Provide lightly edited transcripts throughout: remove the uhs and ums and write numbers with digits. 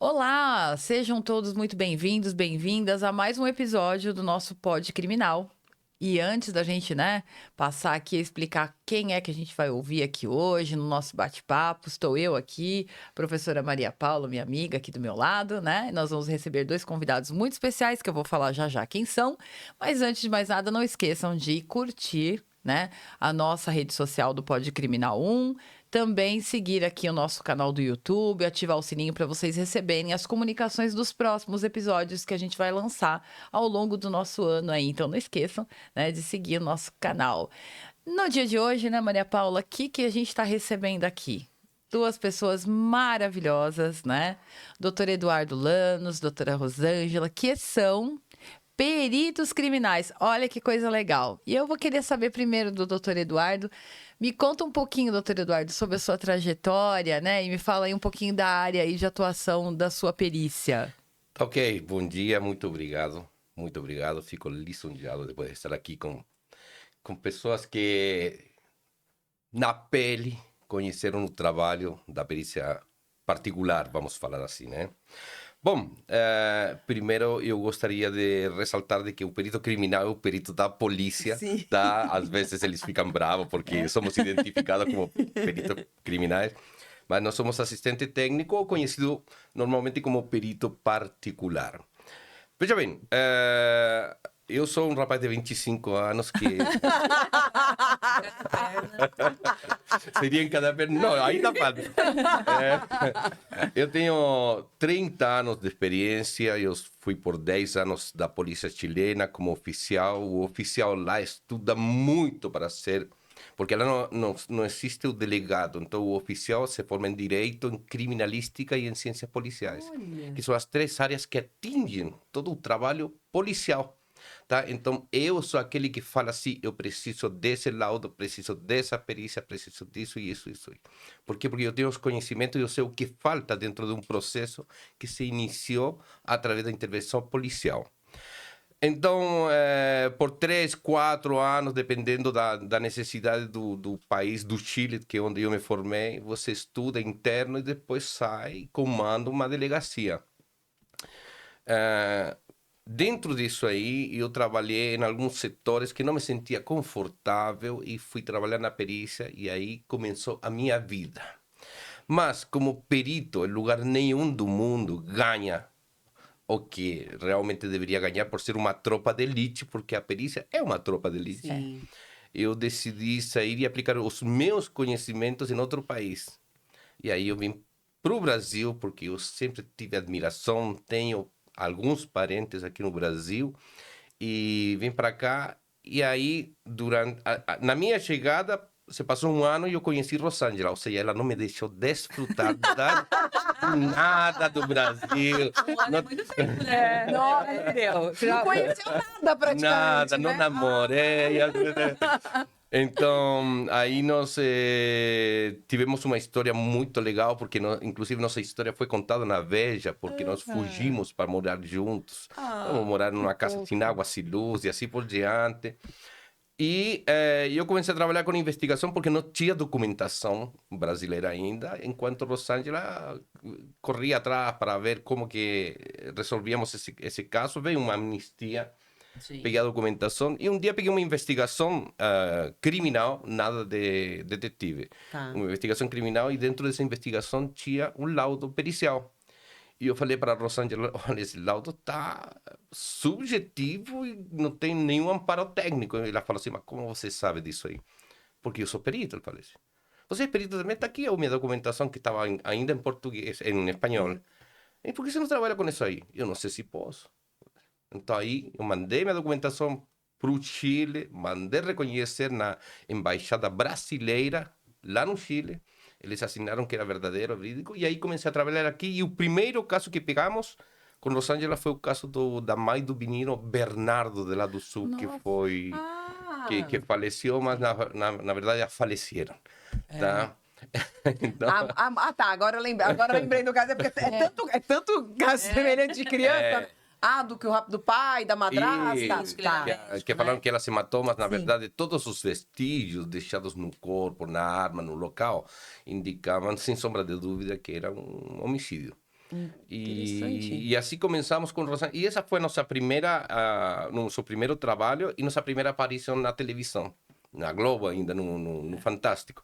Olá, sejam todos muito bem-vindos, bem-vindas a mais um episódio do nosso Pod Criminal. E antes da gente, passar aqui a explicar quem é que a gente vai ouvir aqui hoje no nosso bate-papo, estou eu aqui, professora Maria Paula, minha amiga aqui do meu lado, né? E nós vamos receber dois convidados muito especiais que eu vou falar já já quem são. Mas antes de mais nada, não esqueçam de curtir, a nossa rede social do Pod Criminal 1. Também seguir aqui o nosso canal do YouTube, ativar o sininho para vocês receberem as comunicações dos próximos episódios que a gente vai lançar ao longo do nosso ano aí. Então não esqueçam, de seguir o nosso canal. No dia de hoje, Maria Paula, o que a gente está recebendo aqui? Duas pessoas maravilhosas, Doutor Eduardo Lanos, doutora Rosângela, que são peritos criminais. Olha que coisa legal. E eu vou querer saber primeiro do doutor Eduardo. Me conta um pouquinho, doutor Eduardo, sobre a sua trajetória, E me fala aí um pouquinho da área aí de atuação da sua perícia. Ok, bom dia, muito obrigado. Muito obrigado. Fico lisonjeado de poder estar aqui com pessoas que, na pele, conheceram o trabalho da perícia particular, vamos falar assim, Bom, primeiro eu gostaria de ressaltar de que o perito criminal é o perito da polícia, Sim. tá? Às vezes eles ficam bravos porque somos identificados como peritos criminais, mas nós somos assistente técnico ou conhecido normalmente como perito particular. Veja bem, eu sou um rapaz de 25 anos que... Seria em cada perna? Não, ainda falta. Eu tenho 30 anos de experiência, eu fui por 10 anos da polícia chilena como oficial. O oficial lá estuda muito para ser... Porque lá não existe o delegado, então o oficial se forma em direito, em criminalística e em ciências policiais. Olha. Que são as três áreas que atingem todo o trabalho policial. Tá? Então, eu sou aquele que fala assim, eu preciso desse laudo, preciso dessa perícia, preciso disso e isso. Por quê? Porque eu tenho os conhecimentos e eu sei o que falta dentro de um processo que se iniciou através da intervenção policial. Então, por 3, 4 anos, dependendo da necessidade do país, do Chile, que é onde eu me formei, você estuda interno e depois sai e comanda uma delegacia. Dentro disso aí, eu trabalhei em alguns setores que não me sentia confortável e fui trabalhar na perícia e aí começou a minha vida. Mas, como perito, em lugar nenhum do mundo ganha o que realmente deveria ganhar por ser uma tropa de elite, porque a perícia é uma tropa de elite. Sim. Eu decidi sair e aplicar os meus conhecimentos em outro país. E aí eu vim para o Brasil, porque eu sempre tive admiração, tenho alguns parentes aqui no Brasil, e vim para cá. E aí, na minha chegada, se passou um ano e eu conheci Rosângela, ou seja, ela não me deixou desfrutar nada do Brasil. Um ano é muito tempo, né? Não, entendeu? Não conheceu nada praticamente, Nada, né? não namorei. Então, aí nós tivemos uma história muito legal, porque inclusive nossa história foi contada na Veja, porque nós fugimos para morar juntos. Vamos morar numa casa sem água, sem luz e assim por diante. E eu comecei a trabalhar com investigação porque não tinha documentação brasileira ainda, enquanto Rosângela corria atrás para ver como que resolvíamos esse caso. Veio uma amnistia. Sim. Peguei a documentação e um dia peguei uma investigação criminal, nada de detetive. Tá. Uma investigação criminal e dentro dessa investigação tinha um laudo pericial. E eu falei para a Rosângela, olha, esse laudo tá subjetivo e não tem nenhum amparo técnico. E ela falou assim, mas como você sabe disso aí? Porque eu sou perito, ele falou assim. Você é perito também? Está aqui a minha documentação que estava ainda em português, em espanhol. E por que você não trabalha com isso aí? Eu não sei se posso. Então aí eu mandei minha documentação para o Chile, mandei reconhecer na embaixada brasileira lá no Chile. Eles assinaram que era verdadeiro, verídico, e aí comecei a trabalhar aqui. E o primeiro caso que pegamos com Rosângela foi o caso da mãe do menino Bernardo, de lá do Sul, que foi... Que faleceu, mas na verdade já faleceram, tá? Então, Tá. Agora eu lembrei do caso. É porque é tanto caso semelhante de criança. Do que do pai, da madrasta. Isso, Tá. que falaram que ela se matou, mas na Sim. verdade todos os vestígios deixados no corpo, na arma, no local, indicavam sem sombra de dúvida que era um homicídio. Interessante. E assim começamos com Rosângela. E essa foi nosso primeiro trabalho e nossa primeira aparição na televisão, na Globo ainda, no Fantástico.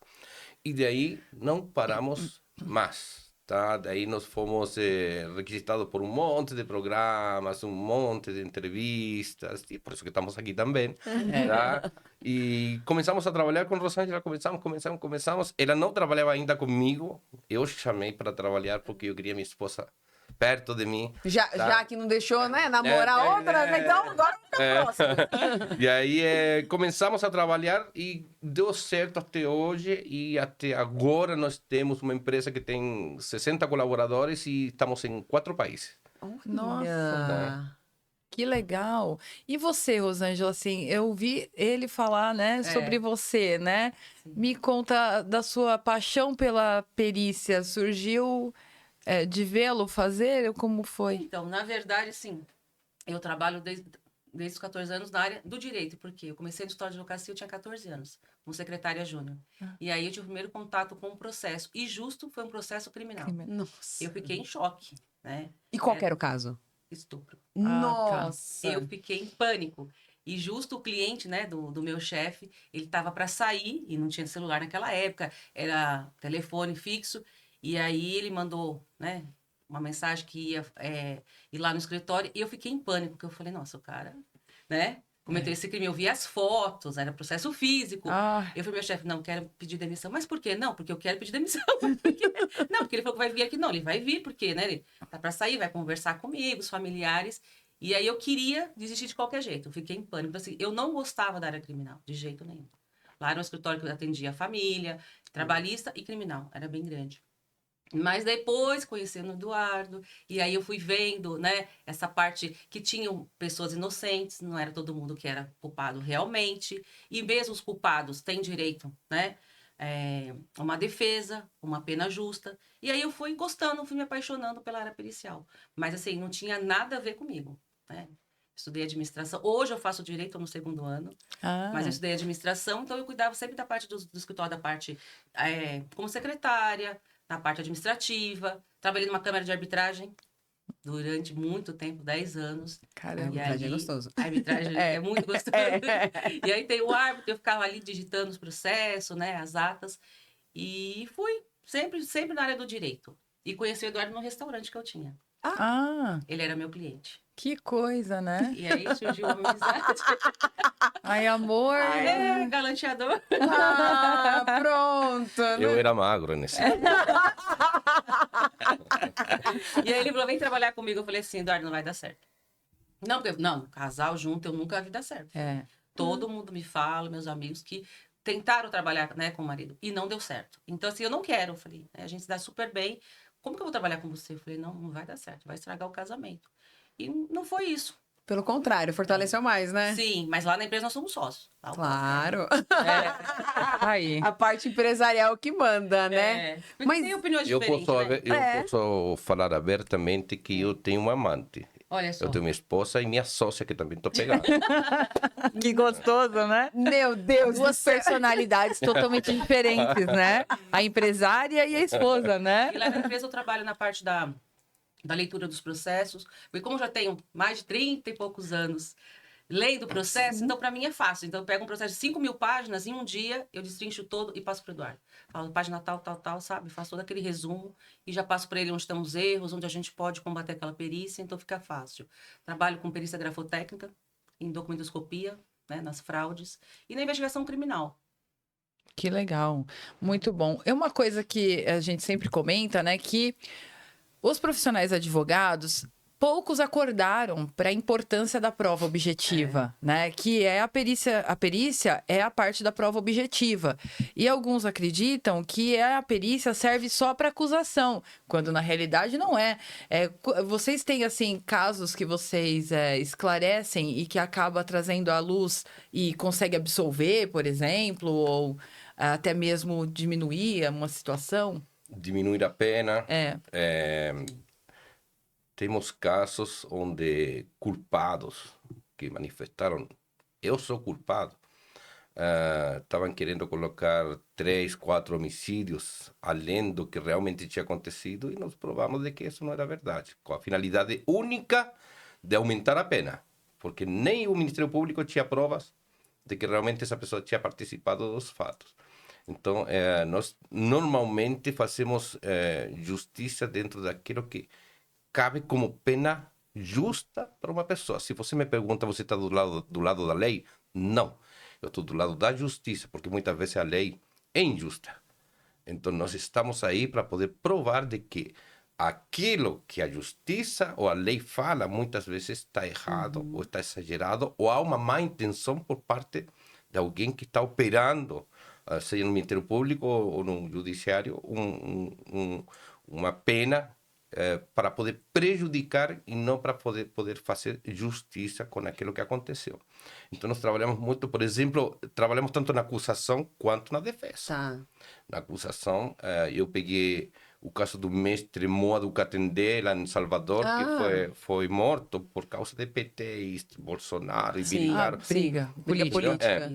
E daí não paramos mais, tá? Daí nós fomos requisitados por um monte de programas, um monte de entrevistas, e por isso que estamos aqui também, tá? E começamos a trabalhar com Rosângela, começamos. Ela não trabalhava ainda comigo, eu chamei para trabalhar porque eu queria minha esposa perto de mim. Já que não deixou, né, namorar outra, então agora fica próximo. E aí começamos a trabalhar e deu certo até hoje. E até agora nós temos uma empresa que tem 60 colaboradores e estamos em 4 países. Nossa. Que legal. E você, Rosângela, assim, eu vi ele falar, né, sobre você, né? Sim. Me conta da sua paixão pela perícia. Surgiu de vê-lo fazer? Como foi? Então, na verdade, sim, eu trabalho desde os 14 anos na área do direito, porque eu comecei no escritório de advocacia, eu tinha 14 anos, como secretária júnior. E aí eu tive o primeiro contato com o processo, e justo foi um processo criminal. Nossa. Eu fiquei em choque, né? E qual que era o caso? Estupro. Nossa. Eu fiquei em pânico. E justo o cliente, né, do meu chefe, ele estava para sair, e não tinha celular naquela época, era telefone fixo, e aí ele mandou, né, uma mensagem que ia ir lá no escritório, e eu fiquei em pânico, porque eu falei, nossa, o cara, né, cometeu esse crime. Eu vi as fotos, era processo físico. Ah, Eu falei pro meu chefe, não, quero pedir demissão. Mas por quê? Não, porque eu quero pedir demissão. Não, porque ele falou que vai vir aqui. Não, ele vai vir, porque, né, ele tá para sair, vai conversar comigo, os familiares. E aí eu queria desistir de qualquer jeito. Eu fiquei em pânico. Assim, eu não gostava da área criminal, de jeito nenhum. Lá era um escritório que eu atendia família, trabalhista e criminal. Era bem grande. Mas depois, conhecendo o Eduardo, e aí eu fui vendo, né, essa parte que tinham pessoas inocentes, não era todo mundo que era culpado realmente, e mesmo os culpados têm direito, né, a uma defesa, uma pena justa. E aí eu fui gostando, fui me apaixonando pela área pericial. Mas assim, não tinha nada a ver comigo, né? Estudei administração. Hoje eu faço direito no 2º ano, mas eu estudei administração, então eu cuidava sempre da parte do escritório, da parte como secretária, na parte administrativa. Trabalhei numa câmara de arbitragem durante muito tempo, 10 anos. caramba. E Arbitragem aí, é gostoso. a arbitragem é muito gostoso. E aí tem o árbitro, eu ficava ali digitando os processos, né, as atas. E fui sempre na área do direito. E conheci o Eduardo no restaurante que eu tinha. Ah, Ele era meu cliente. que coisa, né? E aí surgiu uma amizade. Ai, amor. Galanteador. Ah, pronto. Eu era magro nesse. E aí ele falou, vem trabalhar comigo. Eu falei assim, Eduardo, não vai dar certo. Não, porque, não, casal junto, eu nunca vi dar certo. Todo mundo me fala, meus amigos, que tentaram trabalhar, né, com o marido e não deu certo. Então, assim, eu não quero. Eu falei, a gente se dá super bem. Como que eu vou trabalhar com você? Eu falei, não vai dar certo, vai estragar o casamento. E não foi isso. Pelo contrário, fortaleceu mais, né? Sim, mas lá na empresa nós somos sócios. Tá? Claro. Aí. A parte empresarial que manda, né? Porque Mas tem opiniões Eu diferentes, posso, né? eu posso falar abertamente que eu tenho uma amante. Olha só. Eu tenho minha esposa e minha sócia, que também estou pegado. Que gostoso, né? Meu Deus do Duas céu. personalidades totalmente diferentes, né? A empresária e a esposa, né? E lá na empresa eu trabalho na parte da leitura dos processos. Porque como eu já tenho mais de 30 e poucos anos lendo o processo, então para mim é fácil. Então eu pego um processo de 5.000 páginas, em um dia eu destrincho todo e passo para o Eduardo. Falo página tal, sabe? Faço todo aquele resumo e já passo para ele onde estão os erros, onde a gente pode combater aquela perícia, então fica fácil. Trabalho com perícia grafotécnica, em documentoscopia, né, nas fraudes, e na investigação criminal. Que legal, muito bom. É uma coisa que a gente sempre comenta, né, que os profissionais advogados, poucos acordaram para a importância da prova objetiva, né? Que é a perícia. A perícia é a parte da prova objetiva. E alguns acreditam que a perícia serve só para acusação, quando na realidade não é. Vocês têm, assim, casos que vocês esclarecem e que acaba trazendo à luz e consegue absolver, por exemplo, ou até mesmo diminuir uma situação? Diminuir a pena. É. Temos casos onde culpados que manifestaram, eu sou culpado, estavam querendo colocar 3, 4 homicídios além do que realmente tinha acontecido e nós provamos de que isso não era verdade, com a finalidade única de aumentar a pena, porque nem o Ministério Público tinha provas de que realmente essa pessoa tinha participado dos fatos. Então, nós normalmente fazemos justiça dentro daquilo que cabe como pena justa para uma pessoa. Se você me pergunta, você está do lado da lei? Não. Eu estou do lado da justiça, porque muitas vezes a lei é injusta. Então, nós estamos aí para poder provar de que aquilo que a justiça ou a lei fala, muitas vezes está errado, ou está exagerado, ou há uma má intenção por parte de alguém que está operando, seja no Ministério Público ou no Judiciário, uma pena para poder prejudicar e não para poder fazer justiça com aquilo que aconteceu. Então, nós trabalhamos muito, por exemplo, trabalhamos tanto na acusação quanto na defesa. Tá. Na acusação, eu peguei o caso do mestre Moa do Catendê, lá em Salvador, que foi morto por causa de peteísta, Bolsonaro e Sim. militar. Briga política.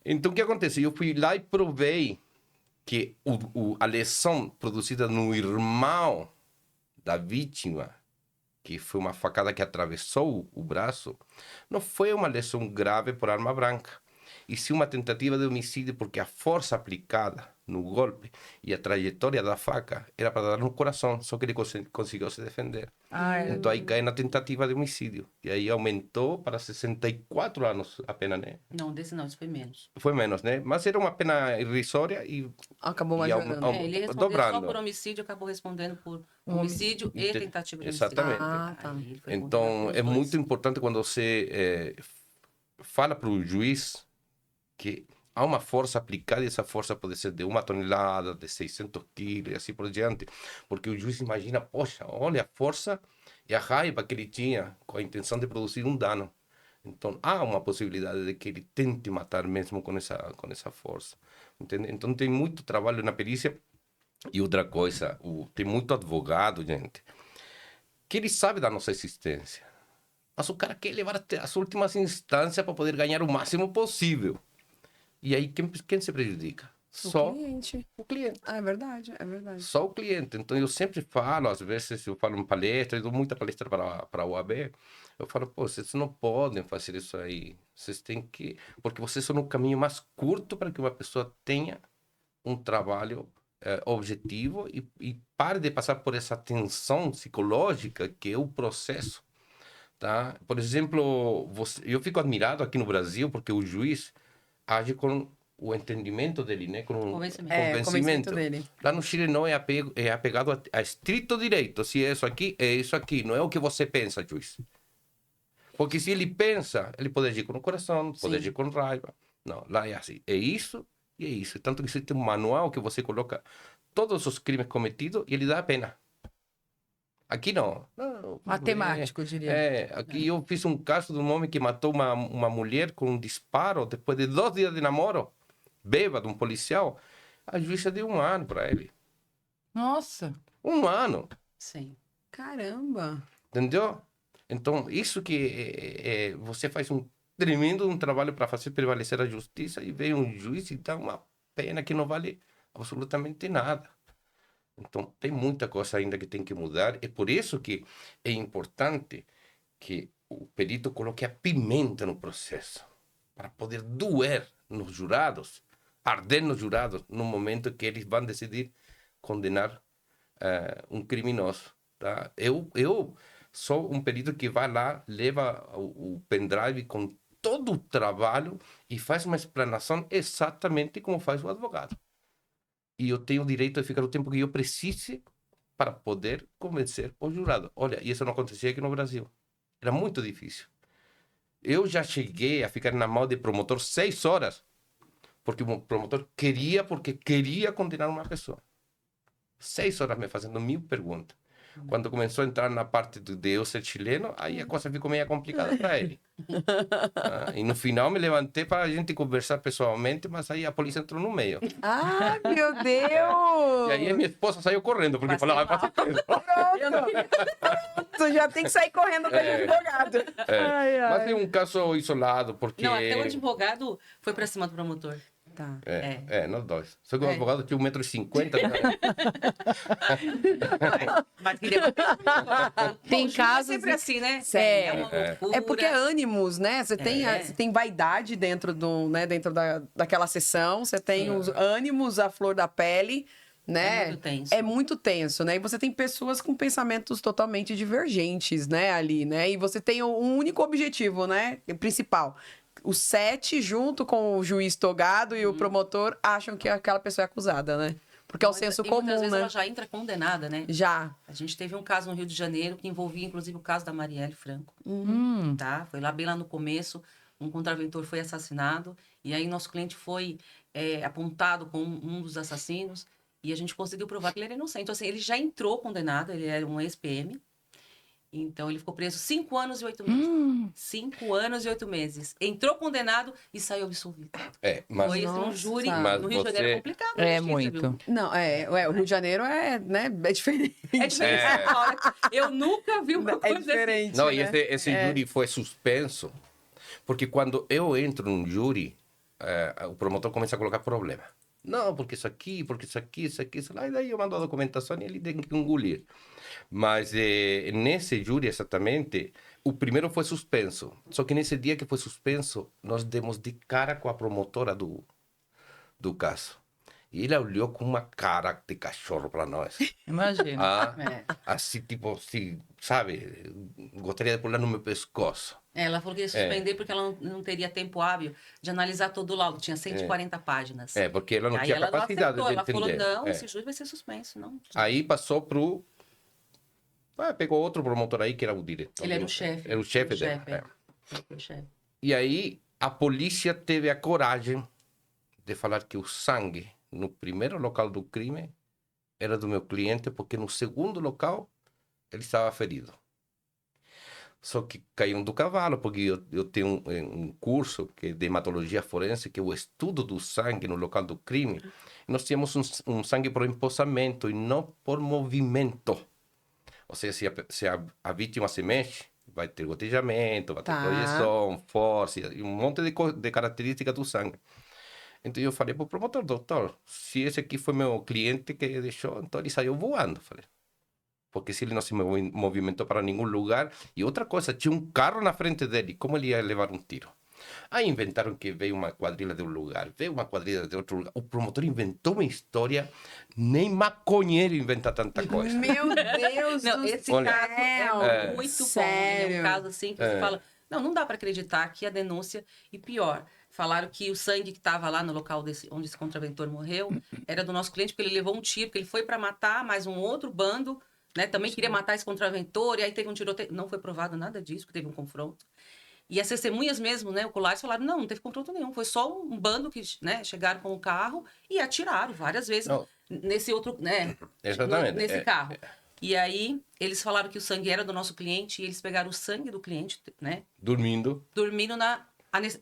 Então, o que aconteceu? Eu fui lá e provei que a lesão produzida no irmão da vítima, que foi uma facada que atravessou o braço, não foi uma lesão grave por arma branca, e sim uma tentativa de homicídio, porque a força aplicada no golpe e a trajetória da faca era para dar no coração, só que ele conseguiu se defender. Então aí cai na tentativa de homicídio. E aí aumentou para 64 anos a pena, né? Não, desse não, isso foi menos. Foi menos, né? Mas era uma pena irrisória e Acabou E majorando. Ele respondeu dobrando. só por homicídio, acabou respondendo por homicídio e tentativa de homicídio. Exatamente. Ah, tá. Aí ele foi Então, condenado é pelos dois. muito importante quando você fala para o juiz que há uma força aplicada e essa força pode ser de 1 tonelada, de 600 quilos e assim por diante. Porque o juiz imagina, poxa, olha a força e a raiva que ele tinha com a intenção de produzir um dano. Então, há uma possibilidade de que ele tente matar mesmo com essa força. Entende? Então, tem muito trabalho na perícia. E outra coisa, tem muito advogado, gente, que ele sabe da nossa existência. Mas o cara quer levar até as últimas instâncias para poder ganhar o máximo possível. E aí, quem se prejudica? Só Cliente. o cliente. Ah, é verdade, é verdade. Só o cliente. Então, eu sempre falo, às vezes eu falo em palestra, eu dou muita palestra para a UAB, eu falo, pô, vocês não podem fazer isso aí. Vocês têm que... Porque vocês são o caminho mais curto para que uma pessoa tenha um trabalho objetivo e pare de passar por essa tensão psicológica que é o processo. Tá? Por exemplo, eu fico admirado aqui no Brasil porque o juiz age com o entendimento dele, né? Com o Convencimento. Dele. Lá no Chile não é apegado a estrito direito. Se é isso aqui. Não é o que você pensa, juiz. Porque se ele pensa, ele pode agir com o coração, pode agir com raiva. Não, lá é assim. É isso e é isso. Tanto que existe um manual que você coloca todos os crimes cometidos e ele dá a pena. Aqui não. Matemático, eu diria. Aqui eu fiz um caso de um homem que matou uma mulher com um disparo depois de 2 dias de namoro. Bêbado, um policial. A juíza deu 1 ano para ele. Nossa. 1 ano. Sim. Caramba. Entendeu? Então, isso que você faz um tremendo trabalho para fazer prevalecer a justiça e vem um juiz e dá uma pena que não vale absolutamente nada. Então, tem muita coisa ainda que tem que mudar. É por isso que é importante que o perito coloque a pimenta no processo, para poder doer nos jurados, arder nos jurados, no momento que eles vão decidir condenar um criminoso. Tá? Eu sou um perito que vai lá, leva o pendrive com todo o trabalho e faz uma explanação exatamente como faz o advogado. E eu tenho o direito de ficar o tempo que eu precise para poder convencer o jurado. Olha, isso não acontecia aqui no Brasil. Era muito difícil. Eu já cheguei a ficar na mão de promotor 6 horas, porque o promotor queria condenar uma pessoa. 6 horas me fazendo 1000 perguntas. Quando começou a entrar na parte de eu ser chileno, aí a coisa ficou meio complicada para ele. E no final me levantei para a gente conversar pessoalmente, mas aí a polícia entrou no meio. Ai, meu E Deus! aí minha esposa saiu correndo, porque Passei falava, vai mal. passar preso. Eu não queria. Tu já tem que sair correndo atrás de advogado. Ai, ai. Mas é um caso isolado, porque... Não, até o advogado foi pra cima do promotor. Tá. nós dois. Só que o advogado tinha 1,50 m. Mas queria... Tem Bom, casos é sempre em- assim, né? É. É uma loucura. É porque é ânimos, né? Você tem, É. você tem vaidade dentro dentro daquela sessão, você tem os ânimos à flor da pele, né? É muito tenso. É muito tenso, né? E você tem pessoas com pensamentos totalmente divergentes, né, ali, né? E você tem um único objetivo, né? Principal. Os 7, junto com o juiz togado e o promotor, acham que aquela pessoa é acusada, né? Porque é o senso E muitas comum, vezes né? ela já entra condenada, né? Já. A gente teve um caso no Rio de Janeiro que envolvia, inclusive, o caso da Marielle Franco. Tá? Foi lá bem lá no começo, um contraventor foi assassinado e aí nosso cliente foi apontado como um dos assassinos e a gente conseguiu provar que ele era inocente. Então, assim, ele já entrou condenado, ele era um ex-PM. Então, ele ficou preso 5 anos e 8 meses. 5 anos e 8 meses. Entrou condenado e saiu absolvido. Mas Foi assim, um Nossa. júri. Mas No Rio de Janeiro é você- complicado. É a justiça, muito. viu? Não, o Rio de Janeiro né? É diferente. É diferente. Olha, eu nunca vi uma É coisa assim. diferente. Não, né? e esse júri foi suspenso, porque quando eu entro num júri, o promotor começa a colocar problema. Não, porque isso aqui, isso lá, e daí eu mando a documentação e ele tem que engolir. Mas nesse júri, exatamente, o primeiro foi suspenso. Só que nesse dia que foi suspenso, nós demos de cara com a promotora do caso. E ela olhou com uma cara de cachorro para nós. Imagina. Assim, tipo, assim, sabe? Gostaria de pular no meu pescoço. Ela falou que ia suspender porque ela não teria tempo hábil de analisar todo o laudo. Tinha 140 páginas. Porque ela não Aí tinha ela capacidade não aceitou. de Ela entender. falou, não, esse júri vai ser suspenso. Não. Aí passou pro... pegou outro promotor aí, que era o diretor. Ele era o chefe. Era o chefe dela. Ele foi o chefe. E aí, a polícia teve a coragem de falar que o sangue no primeiro local do crime era do meu cliente, porque no segundo local ele estava ferido. Só que caíram do cavalo, porque eu tenho um curso que é de hematologia forense, que é o estudo do sangue no local do crime. Nós tínhamos um sangue por empossamento e não por movimento. Ou seja, se a vítima se mexe, vai ter gotejamento, vai ter projeção, força, e um monte de características do sangue. Então eu falei para o promotor, doutor, se esse aqui foi meu cliente que deixou, então ele saiu voando. Falei, porque se ele não se movimentou para nenhum lugar. E outra coisa, tinha um carro na frente dele, como ele ia levar um tiro? Aí inventaram que veio uma quadrilha de um lugar, veio uma quadrilha de outro lugar. O promotor inventou uma história, nem maconheiro inventa tanta coisa. Meu Deus Não, do esse céu. caso é muito bom. Ele é Sério? um caso assim que você fala, não dá para acreditar que a denúncia, e pior, falaram que o sangue que estava lá no local onde esse contraventor morreu era do nosso cliente, porque ele levou um tiro, porque ele foi para matar mais um outro bando, né? Também queria matar esse contraventor, e aí teve um tiroteio. Não foi provado nada disso, porque teve um confronto. E as testemunhas mesmo, né, oculares, falaram, não teve confronto nenhum, foi só um bando que, né, chegaram com o carro e atiraram várias vezes nesse outro, né, Exatamente. nesse carro. E aí, eles falaram que o sangue era do nosso cliente, e eles pegaram o sangue do cliente, né, Dormindo. dormindo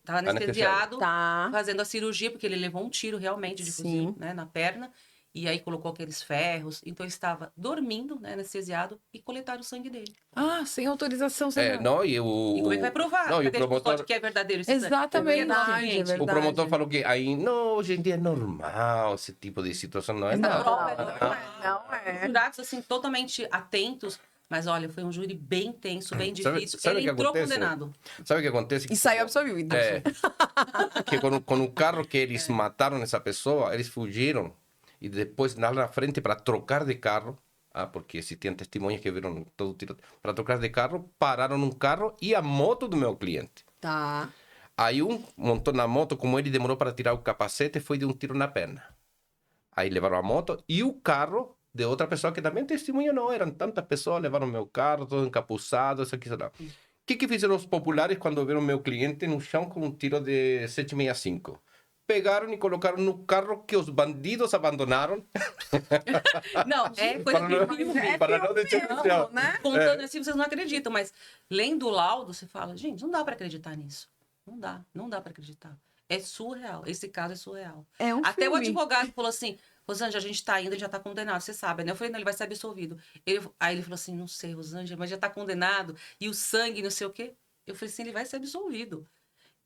tava anestesiado, Tá. fazendo a cirurgia, porque ele levou um tiro realmente de fuzil, né, na perna, e aí colocou aqueles ferros, então ele estava dormindo, né, anestesiado, e coletaram o sangue dele. Ah, sem autorização. Sem nada. Não, e E como é que vai provar? Não, e o Cadê a promotor... foto que é verdadeiro esse sangue? Exatamente. Porque é do nosso Verdade, cliente. é verdade. O promotor falou que aí, não, hoje em dia é normal esse tipo de situação, não é nada. Não é. Jurados, assim, totalmente atentos. Mas, olha, foi um júri bem tenso, bem Sabe- difícil. sabe o Ele que entrou acontece? condenado. Sabe o que acontece? E saiu absolvido. Que com o carro que eles mataram essa pessoa, eles fugiram e depois lá na frente para trocar de carro, porque existiam testemunhas que viram todo o tiro, para trocar de carro, pararam num carro e a moto do meu cliente. Tá. Aí um montou na moto, como ele demorou para tirar o capacete, foi de um tiro na perna. Aí levaram a moto e o carro de outra pessoa que também testemunha, não, eram tantas pessoas, levaram meu carro, todo encapuçado, isso aqui, isso lá. O que fizeram os populares quando viram meu cliente no chão com um tiro de 7,65? pegaram e colocaram no carro que os bandidos abandonaram. Não, é coisa Para não- de filme. para não deixar mesmo, oficial. né? Contando assim, vocês não acreditam, mas lendo o laudo, você fala, gente, não dá pra acreditar nisso. Não dá pra acreditar. É surreal. Esse caso é surreal. É um Até o filme. advogado falou assim, Rosângela, a gente tá indo, ele já tá condenado, você sabe, né? Eu falei, não, ele vai ser absolvido. Aí ele falou assim, não sei, Rosângela, mas já tá condenado, e o sangue, não sei o quê. Eu falei assim, ele vai ser absolvido.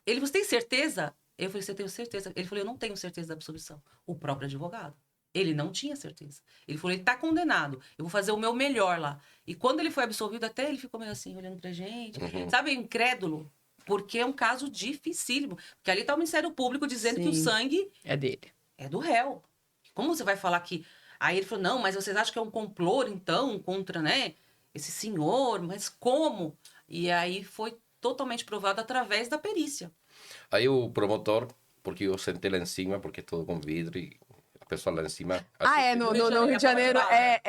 Ele, você tem certeza? Eu falei, você tem certeza? Ele falou, eu não tenho certeza da absolvição. O próprio advogado. Ele não tinha certeza. Ele falou, ele tá condenado, eu vou fazer o meu melhor lá. E quando ele foi absolvido, até ele ficou meio assim, olhando pra gente, sabe, incrédulo. Porque é um caso dificílimo. Porque ali tá o Ministério Público dizendo que o Sim. sangue É dele. é do réu. Como você vai falar que... Aí ele falou, não, mas vocês acham que é um complô, então, contra, né, esse senhor? Mas como? E aí foi totalmente provado através da perícia. Aí o promotor, porque eu sentei lá em cima, porque é todo com vidro e a pessoa lá em cima... No Rio de Janeiro, é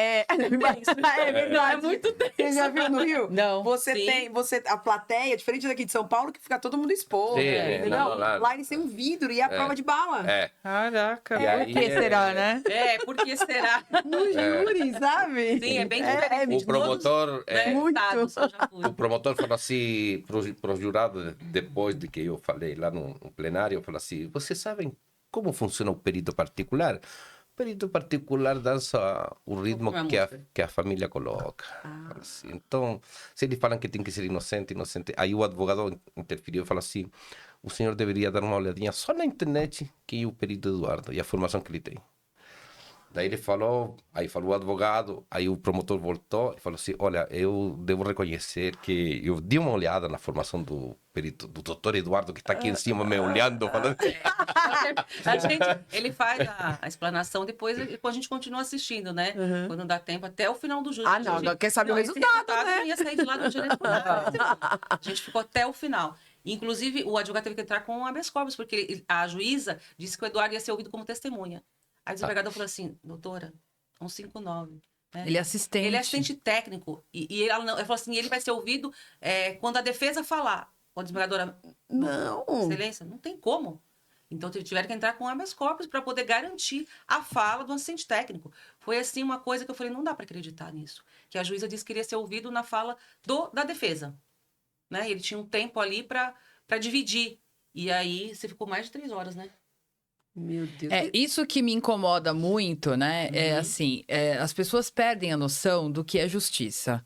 verdade. É muito tenso. Você já viu no Rio? Não. Você Sim. tem, a plateia, diferente daqui de São Paulo, que fica todo mundo exposto. Sim, Entendeu? não, lá- Lá eles têm um vidro e a prova de bala. É, Caraca, E aí, por que será, né? É, porque será? No júri, sabe? Sim, é bem diferente. o promotor... Muito. Estados, eu já fui. O promotor falou assim pro jurado, depois de que eu falei lá no plenário, falou assim, vocês sabem como funciona o perito particular? O perito particular dança o ritmo Como é a que a, música? que a família coloca. Fala assim. Então, se eles falam que tem que ser inocente, aí o advogado interferiu e falou assim, o senhor deveria dar uma olhadinha só na internet quem é o perito Eduardo e a formação que ele tem. Daí ele falou, aí falou o advogado, aí o promotor voltou e falou assim, olha, eu devo reconhecer que eu dei uma olhada na formação do perito, do doutor Eduardo, que está aqui em cima me olhando, falando... A gente, ele faz a explanação, depois a gente continua assistindo, né? Quando dá tempo, até o final do júri. Ah, não, Gente, quer saber o esse resultado, né? não ia sair de lá do Janeiro por nada. A gente ficou até o final. Inclusive, o advogado teve que entrar com habeas corpus, porque a juíza disse que o Eduardo ia ser ouvido como testemunha. Aí o desembargador falou assim, doutora, 159. Né? Ele é assistente. Ele é assistente técnico. E ela falou assim, ele vai ser ouvido quando a defesa falar. A desembargadora, Não. excelência, não tem como. Então, tiveram que entrar com habeas corpus para poder garantir a fala do assistente técnico. Foi, assim, uma coisa que eu falei, não dá para acreditar nisso. Que a juíza disse que iria ser ouvido na fala da defesa. Né? Ele tinha um tempo ali para dividir. E aí, você ficou mais de 3 horas, né? Meu Deus. É, isso que me incomoda muito, né? É assim, as pessoas perdem a noção do que é justiça.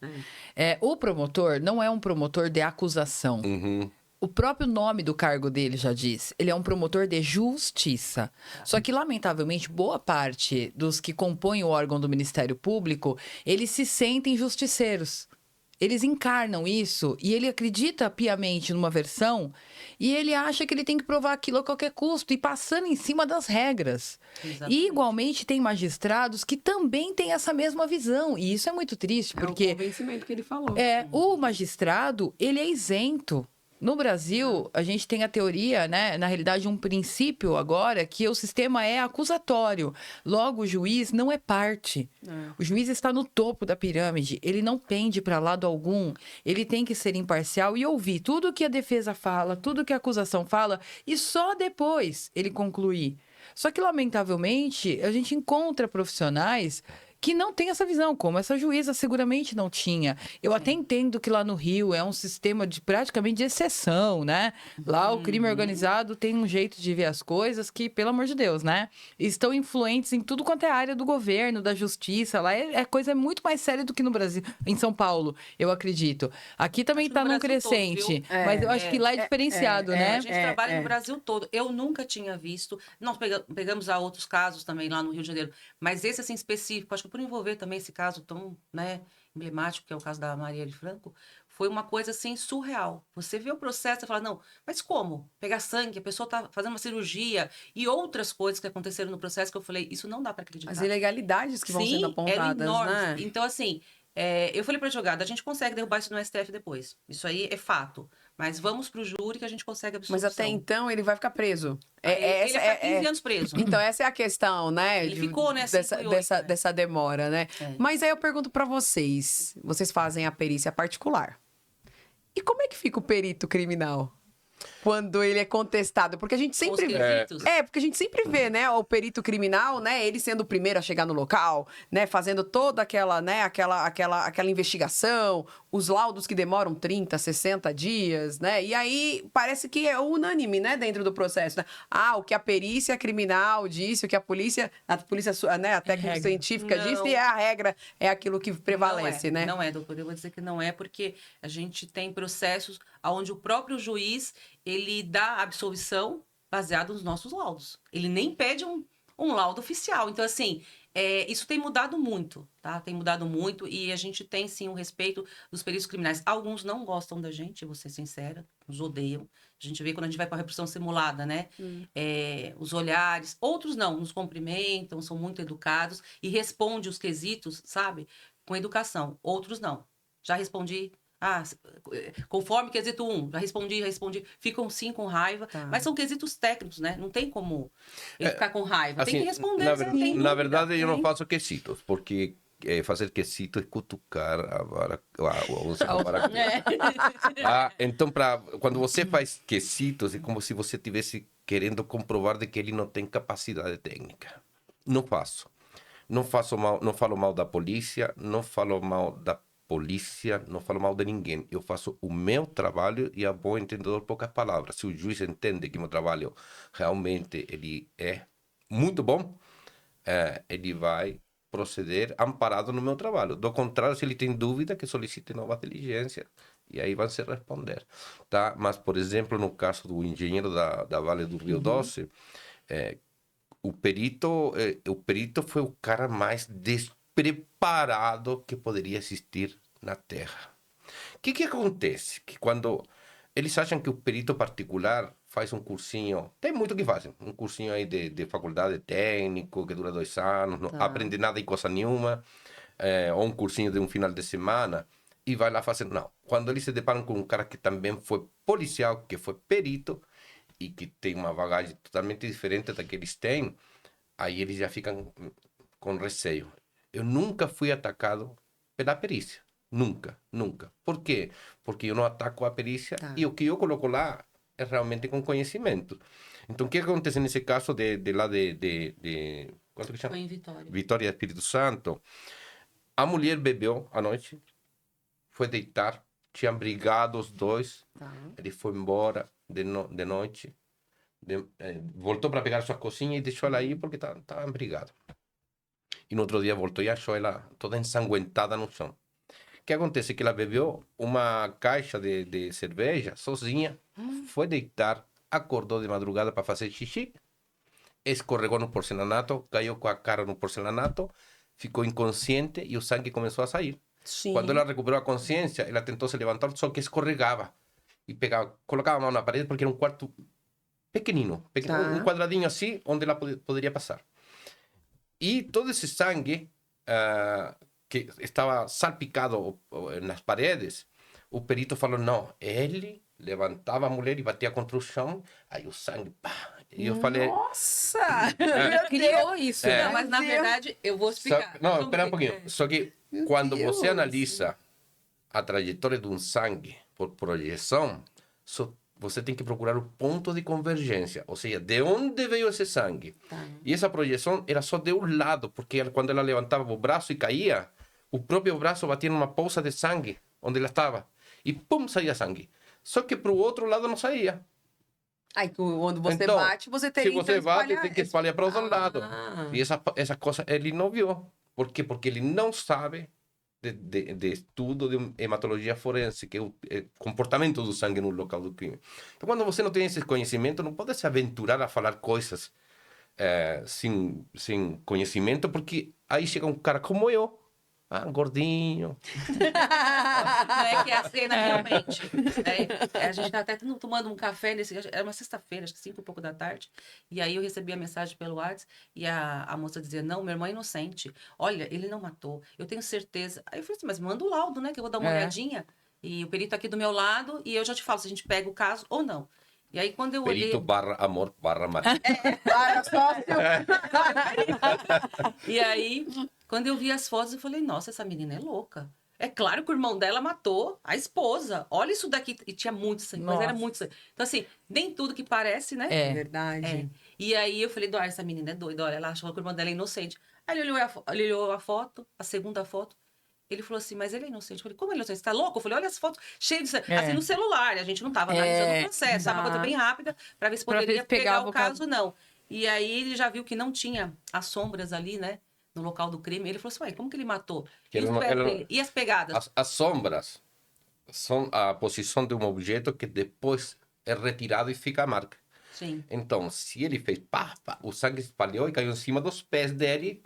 O promotor não é um promotor de acusação. Uhum. O próprio nome do cargo dele já diz. Ele é um promotor de justiça. Só que, lamentavelmente, boa parte dos que compõem o órgão do Ministério Público, eles se sentem justiceiros. Eles encarnam isso e ele acredita piamente numa versão e ele acha que ele tem que provar aquilo a qualquer custo e passando em cima das regras. Exatamente. E, igualmente, tem magistrados que também têm essa mesma visão. E isso é muito triste, É o porque convencimento que ele falou. o magistrado, ele é isento. No Brasil, a gente tem a teoria, né? Na realidade, um princípio agora que o sistema é acusatório. Logo, o juiz não é parte. O juiz está no topo da pirâmide. Ele não pende para lado algum. Ele tem que ser imparcial e ouvir tudo que a defesa fala, tudo que a acusação fala, e só depois ele concluir. Só que, lamentavelmente, a gente encontra profissionais que não tem essa visão, como essa juíza seguramente não tinha. Eu até entendo que lá no Rio é um sistema praticamente de exceção, né? Lá o crime organizado tem um jeito de ver as coisas que, pelo amor de Deus, né? Estão influentes em tudo quanto é área do governo, da justiça. Lá é coisa muito mais séria do que no Brasil, em São Paulo, eu acredito. Aqui também Acho que está no num Brasil todo, crescente, viu? mas eu acho que lá é diferenciado, né? A gente trabalha no Brasil todo. Eu nunca tinha visto. Nós pegamos a outros casos também lá no Rio de Janeiro. Mas esse, assim, específico, acho que por envolver também esse caso tão, né, emblemático, que é o caso da Marielle Franco, foi uma coisa, assim, surreal. Você vê o processo e fala, não, mas como? Pegar sangue, a pessoa tá fazendo uma cirurgia e outras coisas que aconteceram no processo que eu falei, isso não dá para acreditar. As ilegalidades que vão Sim, sendo apontadas, eram enormes. né? Então, assim, eu falei para a advogada, a gente consegue derrubar isso no STF depois. Isso aí é fato. Mas vamos para o júri que a gente consegue absolvição. Mas até então ele vai ficar preso. Ele ia ficar 15 anos preso. Então, essa é a questão, né? Ele ficou, né, 5 e 8, né? dessa demora, né? É. Mas aí eu pergunto pra vocês. Vocês fazem a perícia particular. E como é que fica o perito criminal? quando ele é contestado? Porque a gente Os sempre quesitos. porque a gente sempre vê, né, o perito criminal, né, ele sendo o primeiro a chegar no local, né, fazendo toda aquela, né, aquela investigação, os laudos que demoram 30, 60 dias, né? E aí parece que é unânime, né, dentro do processo, né? O que a perícia criminal disse, o que a polícia, né, a técnica regra. científica disse, Não. e a regra é aquilo que prevalece, né? Não é, doutor. Eu vou dizer que não é, porque a gente tem processos onde o próprio juiz, ele dá absolvição baseado nos nossos laudos. Ele nem pede um laudo oficial. Então, assim, isso tem mudado muito, tá? Tem mudado muito e a gente tem, sim, o respeito dos peritos criminais. Alguns não gostam da gente, vou ser sincera, nos odeiam. A gente vê quando a gente vai para a repressão simulada, né? Os olhares. Outros não, nos cumprimentam, são muito educados e respondem os quesitos, sabe? Com educação. Outros não. Já respondi... conforme quesito 1, já respondi. Ficam sim com raiva, Tá. mas são quesitos técnicos, né? Não tem como ele ficar com raiva. Tem Assim, que responder, na, você ver- não tem na dúvida. verdade, eu não Sim. faço quesitos, porque fazer quesitos é cutucar a vara, a onça com a vara. Então, quando você faz quesitos, é como se você estivesse querendo comprovar de que ele não tem capacidade técnica. Não faço. Não falo mal da polícia, não falo mal da polícia, não falo mal de ninguém. Eu faço o meu trabalho e a bom entendedor poucas palavras. Se o juiz entende que meu trabalho realmente ele é muito bom, ele vai proceder amparado no meu trabalho. Do contrário, se ele tem dúvida, que solicite nova diligência e aí vai se responder, tá? Mas, por exemplo, no caso do engenheiro da Vale do Rio Doce, o perito foi o cara mais despreparado que poderia existir na Terra. O que acontece? Que quando eles acham que o perito particular faz um cursinho, tem muito que fazem, um cursinho aí de faculdade técnico, que dura 2 anos, não aprende nada e coisa nenhuma, ou um cursinho de um final de semana, e vai lá fazer. Não, quando eles se deparam com um cara que também foi policial, que foi perito, e que tem uma bagagem totalmente diferente da que eles têm, aí eles já ficam com receio. Eu nunca fui atacado pela perícia. Nunca. Por quê? Porque eu não ataco a perícia e o que eu coloco lá é realmente com conhecimento. Então, o que acontece nesse caso de quanto que chama? Foi em Vitória. Vitória Espírito Santo. A mulher bebeu à noite, foi deitar, tinham brigado os dois, ele foi embora de noite, voltou para pegar sua cozinha e deixou ela aí porque estavam brigados. E no outro dia voltou e achou ela toda ensanguentada no chão. O que acontece? Que ela bebeu uma caixa de cerveja sozinha, foi deitar, acordou de madrugada para fazer xixi, escorregou no porcelanato, caiu com a cara no porcelanato, ficou inconsciente e o sangue começou a sair. Sim. Quando ela recuperou a consciência, ela tentou se levantar, só que escorregava. E colocava a mão na parede porque era um quarto pequenino, um quadradinho assim, onde ela poderia passar. E todo esse sangue que estava salpicado nas paredes, o perito falou, não, ele levantava a mulher e batia contra o chão, aí o sangue, pá. E eu falei... Nossa! Criou isso, né? Não, mas na verdade, eu vou explicar. Não, espera um pouquinho. Só que quando Deus. você analisa a trajetória de um sangue por projeção, você tem que procurar o ponto de convergência, ou seja, de onde veio esse sangue. E essa projeção era só de um lado, porque quando ela levantava o braço e caía, o próprio braço batia numa poça de sangue onde ela estava. E pum, saía sangue. Só que para o outro lado não saía. Aí, quando você Então, bate, você teria se você então, bate, espalhar- tem que espalhar para o outro lado. Ah. E essa coisa ele não viu. Por quê? Porque ele não sabe de estudo de hematologia forense, que é o comportamento do sangue no local do crime. Então, quando você não tem esse conhecimento, não pode se aventurar a falar coisas sem conhecimento, porque aí chega um cara como eu, gordinho. Não é que é a cena realmente. A gente tá até tomando um café era uma sexta-feira, acho que 5 e pouco da tarde. E aí eu recebi a mensagem pelo WhatsApp e a moça dizia, não, meu irmão é inocente. Olha, ele não matou. Eu tenho certeza. Aí eu falei assim, mas manda o laudo, né? Que eu vou dar uma olhadinha. E o perito aqui do meu lado e eu já te falo se a gente pega o caso ou não. E aí quando eu Perito olhei... /amor /matar. Para sócio. E aí, quando eu vi as fotos, eu falei, nossa, essa menina é louca. É claro que o irmão dela matou a esposa. Olha isso daqui. E tinha muito sangue, mas era Nossa. muito sangue. Então, assim, nem tudo que parece, né? É. Verdade. É. E aí eu falei, Eduardo, essa menina é doida, olha, ela achou que o irmão dela é inocente. Aí ele olhou a foto, a segunda foto. Ele falou assim, mas ele é inocente. Eu falei, como ele é inocente? Você tá louco? Eu falei, olha as fotos cheias de sangue. É. Assim, no celular, a gente não tava analisando É. o processo. Tava uma coisa Tá. bem rápida pra ver se Pra ver poderia se pegar pegava o o caso. caso, não. E aí ele já viu que não tinha as sombras ali, né? No local do crime. Ele falou assim, ué, como que ele matou? Que E, os ele não- pés ele não- dele? E as pegadas? As sombras são a posição de um objeto que depois é retirado e fica a marca. Sim. Então, se ele fez pá, pá, o sangue espalhou e caiu em cima dos pés dele,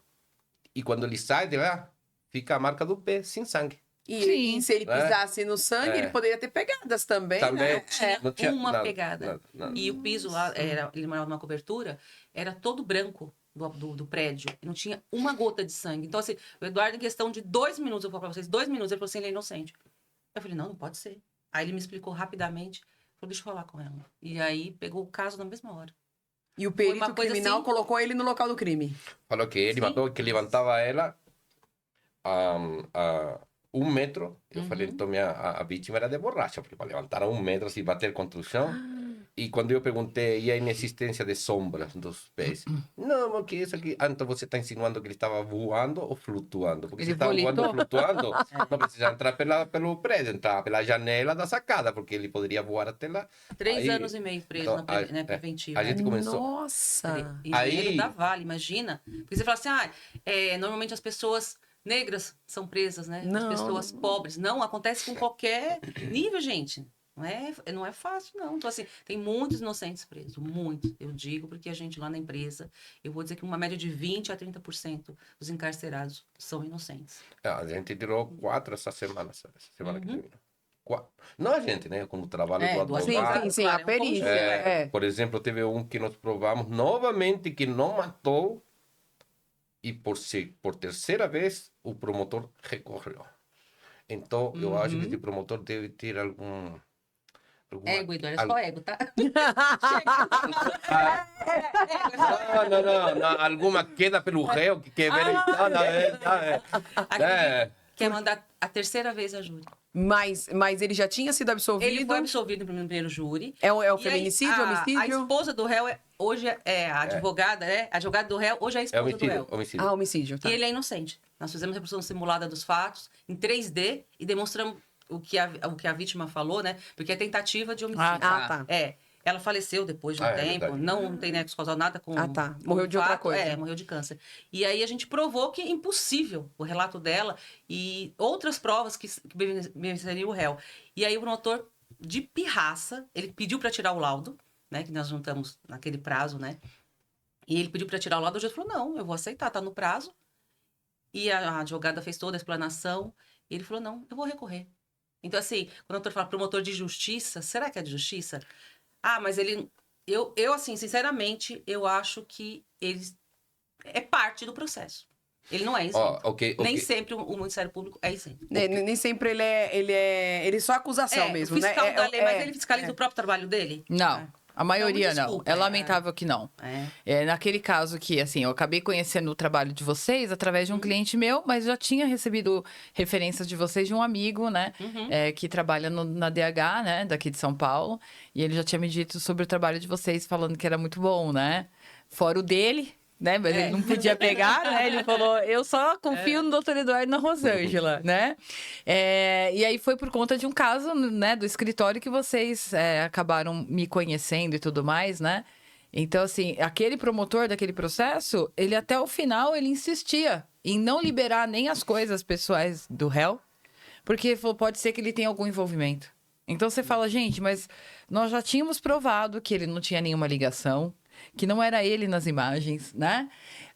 e quando ele sai de lá, fica a marca do pé sem sangue. E Sim. se ele É. pisasse no sangue, É. ele poderia ter pegadas também, Também né? Tinha não tinha uma nada, pegada. nada, nada. E o piso lá, ele morava numa cobertura, era todo branco do prédio. E não tinha uma gota de sangue. Então, assim, o Eduardo, em questão de 2 minutos, eu vou falar pra vocês, 2 minutos, ele falou assim, ele é inocente. Eu falei, não, não pode ser. Aí ele me explicou rapidamente. Falou, deixa eu falar com ela. E aí, pegou o caso na mesma hora. E o Foi perito uma coisa criminal assim- colocou ele no local do crime. Falou que ele Sim. matou, que levantava ela a 1 metro. Eu falei, então a vítima era de borracha, porque para levantar a 1 metro, assim, bater contra o chão. E quando eu perguntei, e a inexistência de sombras dos pés? Não, porque isso aqui... Ah, então você está insinuando que ele estava voando ou flutuando? Porque Ele se estava voando ou volitou? flutuando, não precisa entrar pelo prédio, entrar pela janela da sacada, porque ele poderia voar até lá. 3 Aí- anos e meio preso então, na aí- preventiva. a gente começou... Nossa! Engenheiro Aí- da Vale, imagina. Porque você fala assim, normalmente as pessoas negras são presas, né? Não, As pessoas pobres. Não, acontece com qualquer nível, gente. Não é fácil, não. Então, assim, tem muitos inocentes presos. Muitos. Eu digo, porque a gente lá na empresa, eu vou dizer que uma média de 20% a 30% dos encarcerados são inocentes. A gente tirou 4 essa semana que terminou. 4. Não a gente, né? Com o trabalho É, do duas Sim, advogado. sim, sim, Claro, a é um perícia. conjunto, É. Por exemplo, teve um que nós provamos novamente que não matou e por terceira vez o promotor recorreu. Então, eu acho que esse promotor deve ter alguma Ego, Eduardo, é al- só ego, tá? Não, alguma queda pelo réu que quer ver. É. Quer mandar a terceira vez a júri. Mas ele já tinha sido absolvido? Ele foi absolvido no primeiro júri. É o E aí, feminicídio, homicídio? A esposa do réu hoje é a advogada, né? A advogada do réu hoje é a É esposa do homicídio. réu. Homicídio. Ah, homicídio, tá. E ele é inocente. Nós fizemos a reprodução simulada dos fatos em 3D e demonstramos o que a vítima falou, né? Porque é tentativa de homicídio. Ah, tá. É. Ela faleceu depois de um É tempo, verdade. não tem nexo causal nada com. Ah, tá. com Morreu o de outra fato. coisa. É, morreu de câncer. E aí a gente provou que é impossível o relato dela e outras provas que beneficiariam o réu. E aí o promotor, de pirraça, ele pediu para tirar o laudo, né? Que nós juntamos naquele prazo, né? E ele pediu para tirar o laudo, o juiz falou: não, eu vou aceitar, tá no prazo. E a advogada fez toda a explanação. E ele falou: não, eu vou recorrer. Então, assim, quando o doutor fala promotor de justiça, será que é de justiça? Ah, mas ele. Eu assim, sinceramente, eu acho que ele é parte do processo. Ele não é isento. Ó, ok. Nem sempre o Ministério Público é isento. Nem sempre ele é só acusação mesmo, o fiscal né? da lei, mas ele fiscaliza o próprio trabalho dele? Não. A maioria Não, não. desculpa, É lamentável que não. É naquele caso que, assim, eu acabei conhecendo o trabalho de vocês através de um cliente meu, mas já tinha recebido referências de vocês de um amigo, né? Que trabalha na DH, né? Daqui de São Paulo. E ele já tinha me dito sobre o trabalho de vocês, falando que era muito bom, né? Fora o dele, né? Mas ele não podia pegar, né? Ele falou, eu só confio no doutor Eduardo e na Rosângela, né? E aí foi por conta de um caso, né? Do escritório que vocês acabaram me conhecendo e tudo mais, né? Então, assim, aquele promotor daquele processo, ele até o final, ele insistia em não liberar nem as coisas pessoais do réu, porque ele falou, pode ser que ele tenha algum envolvimento. Então, você fala, gente, mas nós já tínhamos provado que ele não tinha nenhuma ligação, que não era ele nas imagens, né?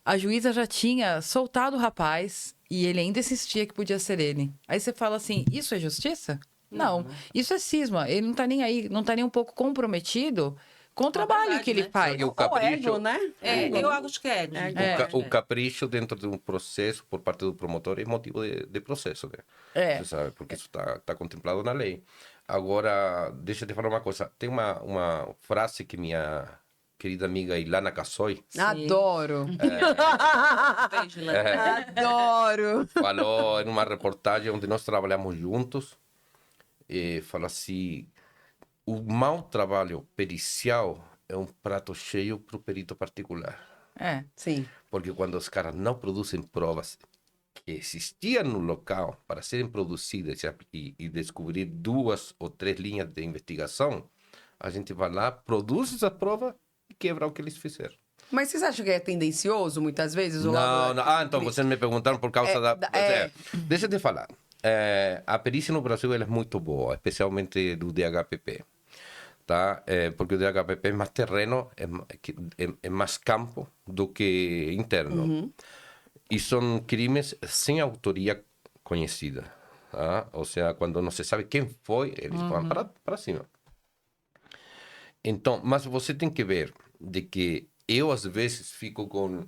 A juíza já tinha soltado o rapaz e ele ainda insistia que podia ser ele. Aí você fala assim, isso é justiça? Não. Isso é cisma. Ele não tá nem aí, não tá nem um pouco comprometido com o trabalho verdade, que ele né? faz. O capricho, Ou ego, né? Eu acho que é ego. gente. o capricho dentro de um processo por parte do promotor é motivo de processo, né? Você sabe, porque isso está contemplado na lei. Agora, deixa eu te falar uma coisa. Tem uma frase que minha querida amiga Ilana Cassoy, Adoro. Beijo, Ilana. Adoro. falou em uma reportagem onde nós trabalhamos juntos, falou assim, o mau trabalho pericial é um prato cheio para o perito particular. É. Sim. Porque quando os caras não produzem provas que existiam no local para serem produzidas e descobrir 2 ou 3 linhas de investigação, a gente vai lá, produz essa prova e quebra o que eles fizeram. Mas vocês acham que é tendencioso, muitas vezes? O Não, laudo... não. Ah, então vocês me perguntaram por causa Deixa eu te falar. A perícia no Brasil ela é muito boa, especialmente do DHPP. Tá? Porque o DHPP é mais terreno, é mais campo do que interno. E são crimes sem autoria conhecida. Tá? Ou seja, quando não se sabe quem foi, eles vão para cima. Então, mas você tem que ver de que eu, às vezes, fico com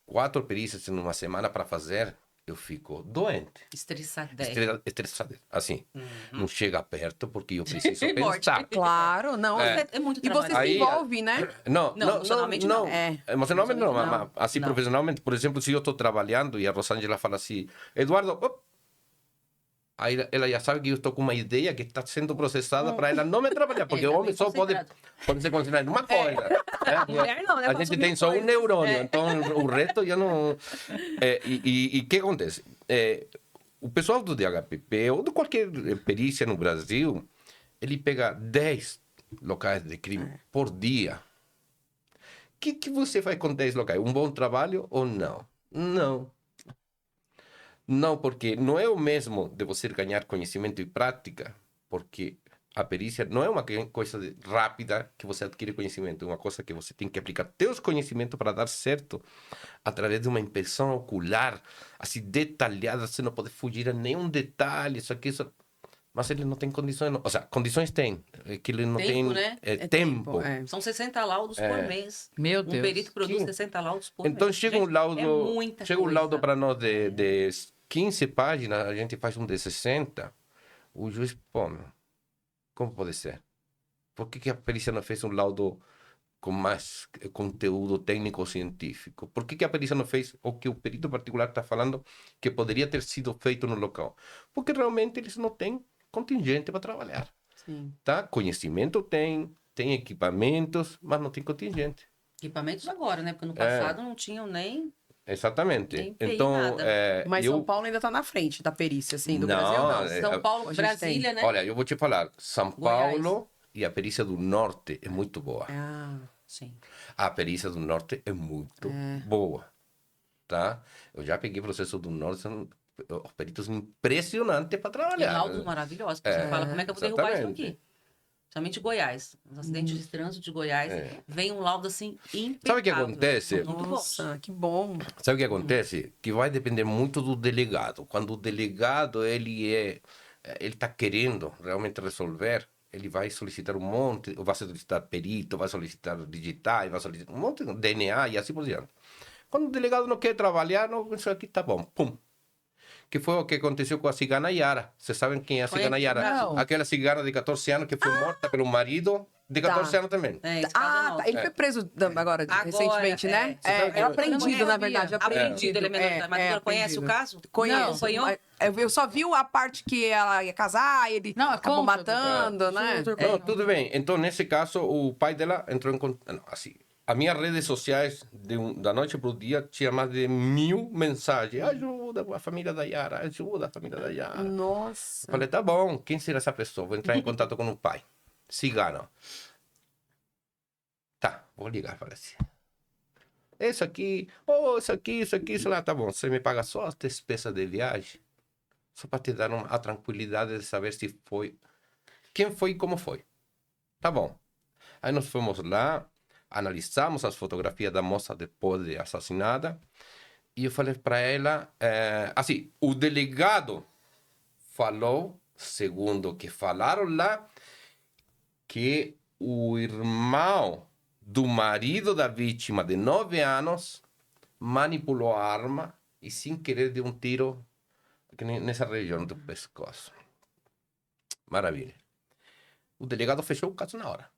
4 perícias em uma semana para fazer, eu fico doente. Estressadé. Estressado. Assim, não chega perto porque eu preciso pensar. Claro, não. É muito E você trabalho. se envolve, né? Não, emocionalmente não. Emocionalmente não, Não. mas assim, Não. profissionalmente, por exemplo, se eu estou trabalhando e a Rosângela fala assim, Eduardo, aí ela já sabe que eu estou com uma ideia que está sendo processada para ela não me trabalhar, porque o tá homem bem só pode se concentrar em uma coisa. Mulher não, né? A Faz gente mil tem só um coisas. neurônio, então o resto já não... E o que acontece? O pessoal do DHPP, ou de qualquer perícia no Brasil, ele pega 10 locais de crime por dia. O que você faz com 10 locais? Um bom trabalho ou não? Não. Não, porque não é o mesmo de você ganhar conhecimento e prática, porque a perícia não é uma coisa rápida que você adquire conhecimento, é uma coisa que você tem que aplicar teus conhecimentos para dar certo através de uma inspeção ocular, assim, detalhada, você não pode fugir a nenhum detalhe, isso aqui, isso... Mas ele não tem condições, ou seja, condições tem, é que ele não Tempo, tem né? tempo. São 60 laudos por mês. Meu Um Deus. perito produz Sim. 60 laudos por Então mês. chega um Gente, laudo, é muita chega um coisa. laudo para nós de 15 páginas, a gente faz um de 60, o juiz, pô, como pode ser? Por que a perícia não fez um laudo com mais conteúdo técnico-científico? Por que a perícia não fez o que o perito particular está falando que poderia ter sido feito no local? Porque realmente eles não têm contingente para trabalhar. Sim. Tá? Conhecimento tem equipamentos, mas não tem contingente. Equipamentos agora, né? Porque no passado não tinham nem... Exatamente. Nem TI, Então, nada. Mas São Paulo ainda tá na frente da perícia, assim, do Não, Brasil, não. São Paulo, a gente Brasília, né? olha, eu vou te falar, São Goiás. Paulo e a perícia do Norte é muito boa. Ah, Sim. A perícia do Norte é muito boa, tá? Eu já peguei processo do Norte, são os peritos impressionantes para E trabalhar. laudos maravilhosos. Porque você fala, como é que eu vou derrubar isso exatamente. aqui? Somente Goiás. Os acidentes de trânsito de Goiás. Vem um laudo assim impecável. Sabe o que acontece? Muito bom. nossa, que bom. Sabe o que acontece? Que vai depender muito do delegado. Quando o delegado ele está querendo realmente resolver, ele vai solicitar um monte, vai solicitar perito, vai solicitar digitais, vai solicitar um monte de DNA e assim por diante. Quando o delegado não quer trabalhar, não, isso aqui tá bom, pum. Que foi o que aconteceu com a cigana Yara. Vocês sabem quem é a cigana Yara? Não. Aquela cigana de 14 anos que foi morta pelo marido de 14 anos também. É, esse caso é Ah, nosso. tá. Ele foi preso agora, recentemente, né? Você sabe que- É apreendido, na verdade. Apreendido, ele é menor de idade. Mas tu conhece o caso? Conheço. Acompanhou? Eu só vi a parte que ela ia casar, ele Não, acabou conta, matando, né? Não, tudo bem. Então, nesse caso, o pai dela entrou em contato. Assim, as minhas redes sociais, da noite para o dia, tinha mais de 1000 mensagens. Ajuda a família da Yara, ajuda a família da Yara. Nossa. Falei, tá bom, quem será essa pessoa? Vou entrar em contato com o pai. Cigano. Tá, vou ligar, falei assim. Isso aqui, isso lá, tá bom. Você me paga só as despesas de viagem? Só para te dar a tranquilidade de saber se foi. Quem foi e como foi. Tá bom. Aí nós fomos lá, analisamos as fotografias da moça depois de assassinada. E eu falei para ela, assim, o delegado falou, segundo o que falaram lá, que o irmão do marido da vítima de 9 anos manipulou a arma e sem querer deu um tiro nessa região do pescoço. Maravilha. O delegado fechou o caso na hora.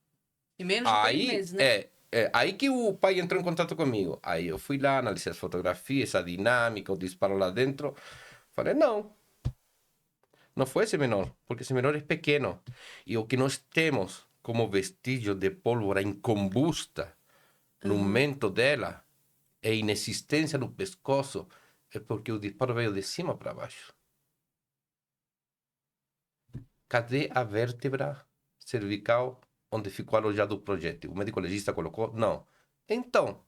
Em menos de 3 meses, né? aí que o pai entrou em contato comigo. Aí eu fui lá, analisei as fotografias, a dinâmica, o disparo lá dentro. Falei, não foi esse menor, porque esse menor é pequeno. E o que nós temos como vestígio de pólvora incombusta no mento dela é inexistência no pescoço, é porque o disparo veio de cima para baixo. Cadê a vértebra cervical onde ficou alojado o projétil? O médico legista colocou? Não. Então,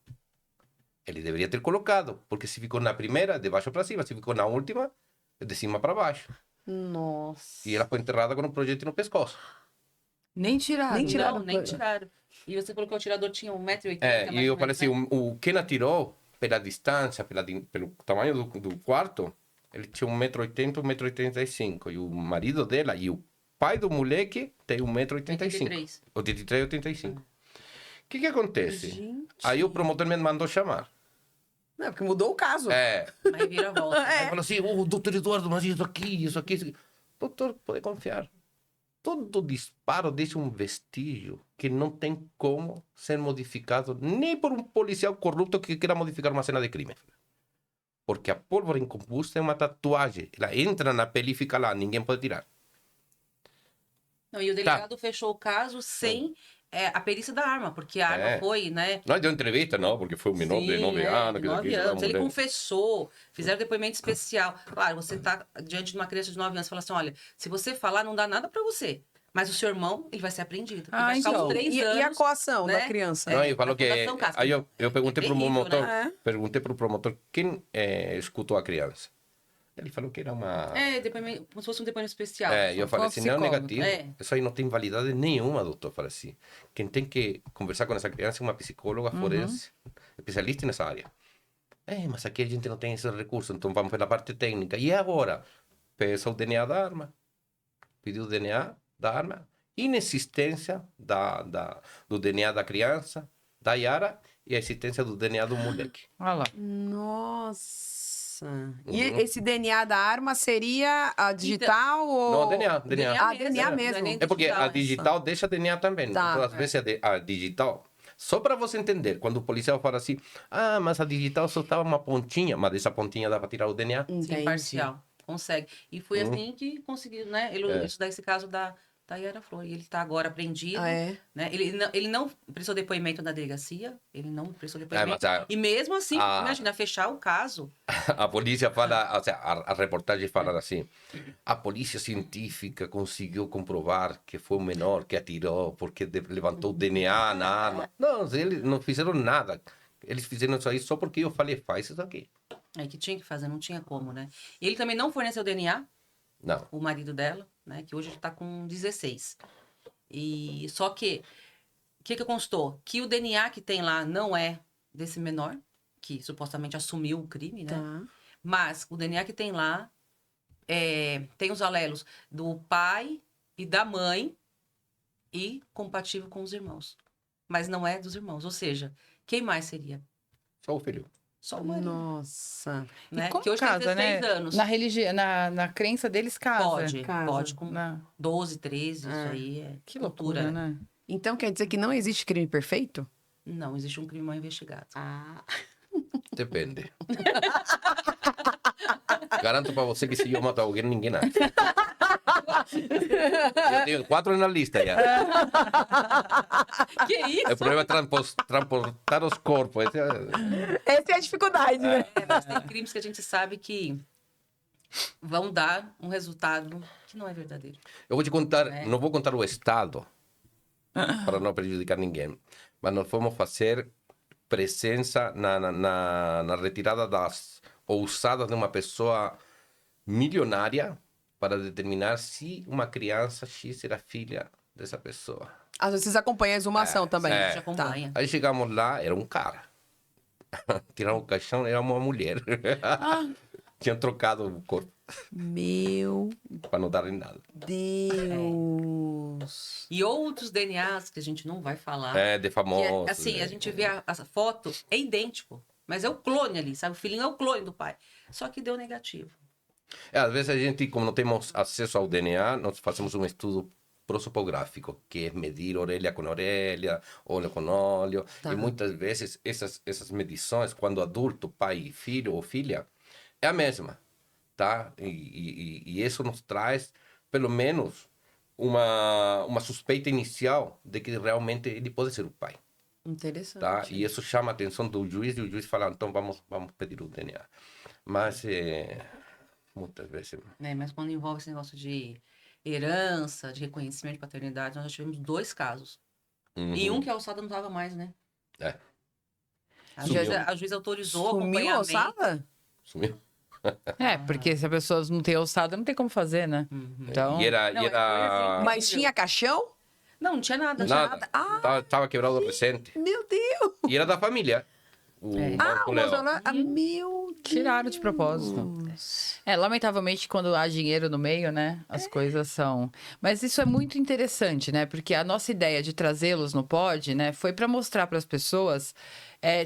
ele deveria ter colocado, porque se ficou na primeira, de baixo para cima, se ficou na última, de cima para baixo. Nossa. E ela foi enterrada com um projétil no pescoço. Nem tiraram. Nem tiraram. Não, nem tiraram. E você falou que o atirador tinha 1,80 m. E eu falei assim, quem atirou, pela distância, pelo tamanho do quarto, ele tinha 1,80 m, 1,85 m. E o marido dela e o pai do moleque tem 1,85 m. 83, 85. O que acontece? Gente. Aí o promotor me mandou chamar. Não, porque mudou o caso. Aí vira a volta. Aí falou assim, doutor Eduardo, mas isso aqui, isso aqui. Doutor, pode confiar. Todo disparo deixa um vestígio que não tem como ser modificado nem por um policial corrupto que queira modificar uma cena de crime. Porque a pólvora incombusta é uma tatuagem. Ela entra na pele e fica lá, ninguém pode tirar. Não, e o delegado fechou o caso sem a perícia da arma, porque a arma foi, né? Não deu entrevista, não, porque foi um menor de 9 anos. De 9 anos. Ele confessou, fizeram depoimento especial. Claro, você está diante de uma criança de 9 anos e fala assim, olha, se você falar, não dá nada para você. Mas o seu irmão, ele vai ser apreendido. Ele vai ficar Então, uns 3 anos. e a coação né? da criança? Não, ele falou que... Fundação Casper. Aí eu perguntei pro terrível, promotor, né? perguntei pro promotor quem escutou a criança. Ele falou que era uma... Depoimento, como se fosse um depoimento especial. E eu falei assim, não é negativo. É. Isso aí não tem validade nenhuma, doutor. Eu falei assim, quem tem que conversar com essa criança é uma psicóloga forense, especialista nessa área. Mas aqui a gente não tem esse recurso, então vamos pela parte técnica. E agora? Peça o DNA da arma. Pediu o DNA da arma. Inexistência do DNA da criança, da Yara, e a existência do DNA do moleque. Olha lá. Nossa. E esse DNA da arma seria a digital ou... Não, DNA. DNA Não mesmo. é nem É porque a digital, digital deixa DNA também. Tá. Então, às vezes, a digital... Só para você entender, quando o policial fala assim, mas a digital só estava uma pontinha, mas dessa pontinha dá para tirar o DNA? Sim, Entendi. parcial. Consegue. E foi assim que conseguiu, né? Estudar esse caso da Yara Flor. E ele está agora apreendido. Ah, é? Né? Ele não prestou depoimento na delegacia. Ele não prestou depoimento. Mas E mesmo assim, imagina, fechar o caso. a polícia fala, ou seja, a reportagem fala assim, a polícia científica conseguiu comprovar que foi um menor que atirou porque levantou o DNA na arma. Não, eles não fizeram nada. Eles fizeram isso aí só porque eu falei, faz isso aqui. É que tinha que fazer, não tinha como, né? Ele também não forneceu DNA, Não. o marido dela, né? Que hoje ele tá com 16. E só que, o que constou? Que o DNA que tem lá não é desse menor, que supostamente assumiu o crime, né? Tá. Mas o DNA que tem lá tem os alelos do pai e da mãe e compatível com os irmãos. Mas não é dos irmãos. Ou seja, quem mais seria? Só o filho. Só o marido. Nossa. Né? Como Que hoje casa, tem 16 né? anos. Na crença deles, casa. Casa. Pode com Na- 12, 13, isso aí é Que cultura, loucura, né? Então quer dizer que não existe crime perfeito? Não, existe um crime mal investigado. Depende. Garanto para você que se eu matar alguém, ninguém nasce. Eu tenho 4 na lista já. Que isso? O problema é transportar os corpos. Essa é a dificuldade, né? Mas tem crimes que a gente sabe que vão dar um resultado que não é verdadeiro. Eu vou te contar, não vou contar o estado, para não prejudicar ninguém, mas nós fomos fazer presença na retirada das ousadas de uma pessoa milionária para determinar se uma criança X era filha dessa pessoa. Às vezes vocês acompanham a exumação também. A gente acompanha. Aí chegamos lá, era um cara. Tiraram o caixão, era uma mulher. Tinham trocado o corpo Meu para não darem nada. Deus. E outros DNAs que a gente não vai falar. De Que famosos. assim, a gente vê a foto, é idêntico. Mas é o clone ali, sabe? O filhinho é o clone do pai. Só que deu negativo. Às vezes a gente, como não temos acesso ao DNA, nós fazemos um estudo prosopográfico, que é medir orelha com orelha, olho com olho. Tá. E muitas vezes essas medições, quando adulto, pai, filho ou filha, é a mesma, tá? E isso nos traz, pelo menos, uma suspeita inicial de que realmente ele pode ser o pai, Interessante. tá? E isso chama a atenção do juiz, e o juiz fala, então vamos pedir o DNA. Mas, muitas vezes... Né? Mas quando envolve esse negócio de herança, de reconhecimento de paternidade, nós já tivemos 2 casos. E um que a alçada não estava mais, né? É. A juíza autorizou Sumiu a acompanhamento. alçada? Sumiu. Porque se a pessoa não tem alçada, não tem como fazer, né? Então, E era... Não, foi assim. Mas tinha caixão? Não tinha nada. Nada. Ah, Tava quebrado recente. meu Deus! E era da família. O Marco O Leão. Bolsonaro... Meu Deus! tiraram de propósito. Lamentavelmente, quando há dinheiro no meio, né? As coisas são... Mas isso é muito interessante, né? Porque a nossa ideia de trazê-los no pod, né? Foi para mostrar para as pessoas...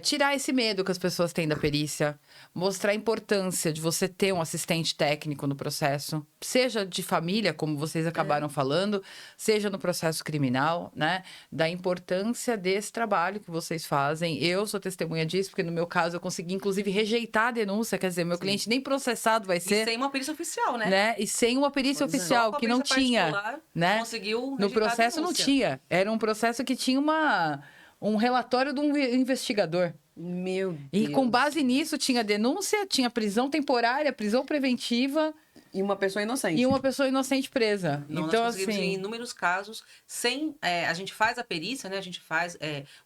tirar esse medo que as pessoas têm da perícia, mostrar a importância de você ter um assistente técnico no processo, seja de família, como vocês acabaram falando, seja no processo criminal, né? Da importância desse trabalho que vocês fazem. Eu sou testemunha disso, porque no meu caso eu consegui, inclusive, rejeitar a denúncia, quer dizer, meu cliente nem processado vai E ser, sem uma perícia oficial, né? né? E sem uma perícia Pois é. oficial, Só com a que não perícia tinha, particular, né? Conseguiu No rejeitar a processo não denúncia. tinha. Era um processo que tinha um relatório de um investigador. Meu Deus. E com base nisso tinha denúncia, tinha prisão temporária, prisão preventiva E uma pessoa inocente. e uma pessoa inocente presa. Não, Então, nós conseguimos em assim, inúmeros casos, sem. A gente faz a perícia, né? A gente faz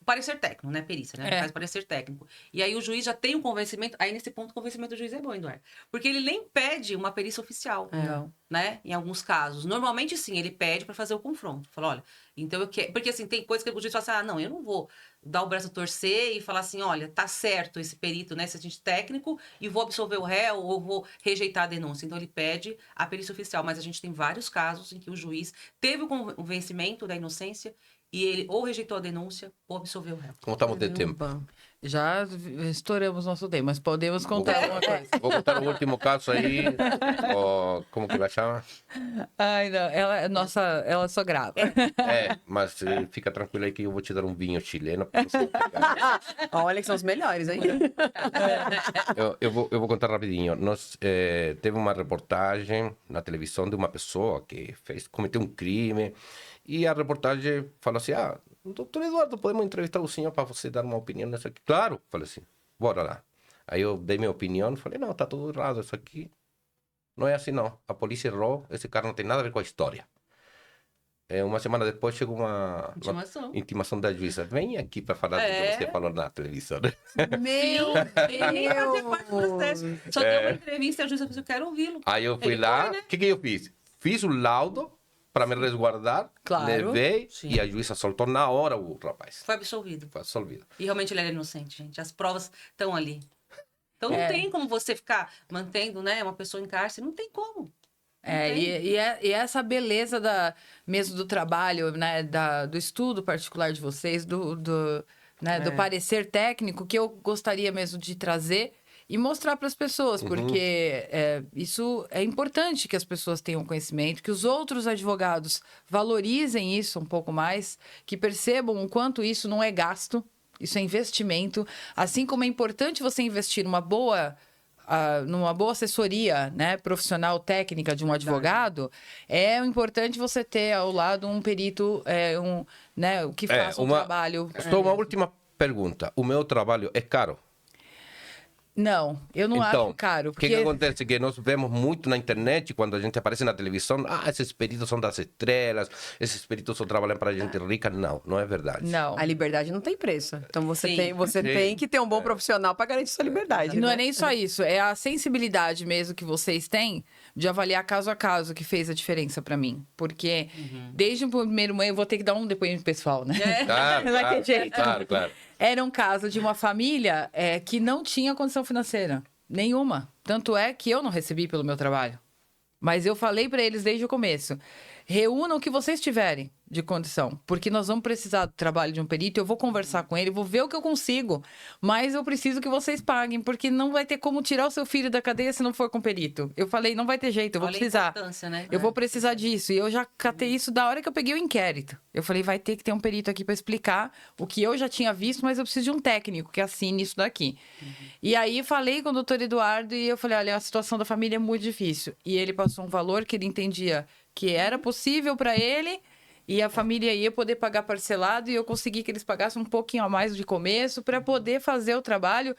o parecer técnico, né? Perícia, né? A gente faz o parecer técnico. E aí o juiz já tem um convencimento. Aí, nesse ponto, o convencimento do juiz é bom, Eduardo. Porque ele nem pede uma perícia oficial. não. Né? Em alguns casos. Normalmente, sim, ele pede para fazer o confronto. Fala, olha, então eu quero. Porque assim, tem coisas que o juiz fala assim: não, eu não vou dar o braço a torcer e falar assim: olha, tá certo esse perito, né? Esse agente técnico, e vou absolver o réu ou vou rejeitar a denúncia. Então ele pede a perícia oficial. Mas a gente tem vários casos em que o juiz teve o convencimento da inocência e ele ou rejeitou a denúncia ou absolveu o réu. Como estamos de tempo? Caramba. Já estouramos nosso tempo, mas podemos contar alguma coisa. Vou contar o último caso aí. Como que vai chamar? Ai, não, ela só grava. Mas fica tranquilo aí que eu vou te dar um vinho chileno. Pra você pegar. Olha que são os melhores, hein? eu vou contar rapidinho. Nós teve uma reportagem na televisão de uma pessoa que cometeu um crime. E a reportagem falou assim: doutor Eduardo, podemos entrevistar o senhor para você dar uma opinião nisso aqui? Claro, falei assim, bora lá. Aí eu dei minha opinião, falei, não, tá tudo errado, isso aqui não é assim não. A polícia errou, esse cara não tem nada a ver com a história. Uma semana depois chegou uma intimação da juíza. Vem aqui para falar do que você falou na televisão. Meu Ele ia fazer parte do processo. Deus! Só deu uma entrevista e a juíza disse: eu quero ouvi-lo. Aí eu fui Ele lá, foi, né? o que eu fiz? Fiz o laudo para me resguardar, Claro. levei Sim. e a juíza soltou na hora o rapaz. Foi absolvido. Foi absolvido. E realmente ele era inocente, gente. As provas estão ali. Então não tem como você ficar mantendo, né, uma pessoa em cárcere. Não tem como. E essa beleza mesmo do trabalho, né, do estudo particular de vocês, do parecer técnico, que eu gostaria mesmo de trazer e mostrar para as pessoas, porque isso é importante que as pessoas tenham conhecimento, que os outros advogados valorizem isso um pouco mais, que percebam o quanto isso não é gasto, isso é investimento, assim como é importante você investir numa boa assessoria, né, profissional técnica de um advogado, é importante você ter ao lado um perito, que faça um trabalho. Só uma última pergunta. O meu trabalho é caro? Não, eu não acho caro. O que acontece? Que nós vemos muito na internet, quando a gente aparece na televisão, esses peritos são das estrelas, esses peritos só trabalham para gente rica. Não, não é verdade. Não. A liberdade não tem preço. Então você Sim. tem que ter um bom profissional para garantir sua liberdade. Não né? é nem só isso, é a sensibilidade mesmo que vocês têm de avaliar caso a caso que fez a diferença pra mim. Porque desde o primeiro momento, eu vou ter que dar um depoimento pessoal, né? Claro, Não vai ter jeito. claro. Era um caso de uma família que não tinha condição financeira nenhuma. Tanto é que eu não recebi pelo meu trabalho. Mas eu falei pra eles desde o começo. reúnam o que vocês tiverem de condição, porque nós vamos precisar do trabalho de um perito, eu vou conversar com ele, vou ver o que eu consigo, mas eu preciso que vocês paguem, porque não vai ter como tirar o seu filho da cadeia se não for com perito. Eu falei, não vai ter jeito, eu vou Olha a precisar. importância, né? Eu vou precisar disso. E eu já catei isso da hora que eu peguei o inquérito. Eu falei, vai ter que ter um perito aqui para explicar o que eu já tinha visto, mas eu preciso de um técnico que assine isso daqui. E aí falei com o doutor Eduardo e eu falei, olha, a situação da família é muito difícil. E ele passou um valor que ele entendia que era possível para ele e a família ia poder pagar parcelado e eu consegui que eles pagassem um pouquinho a mais de começo para poder fazer o trabalho.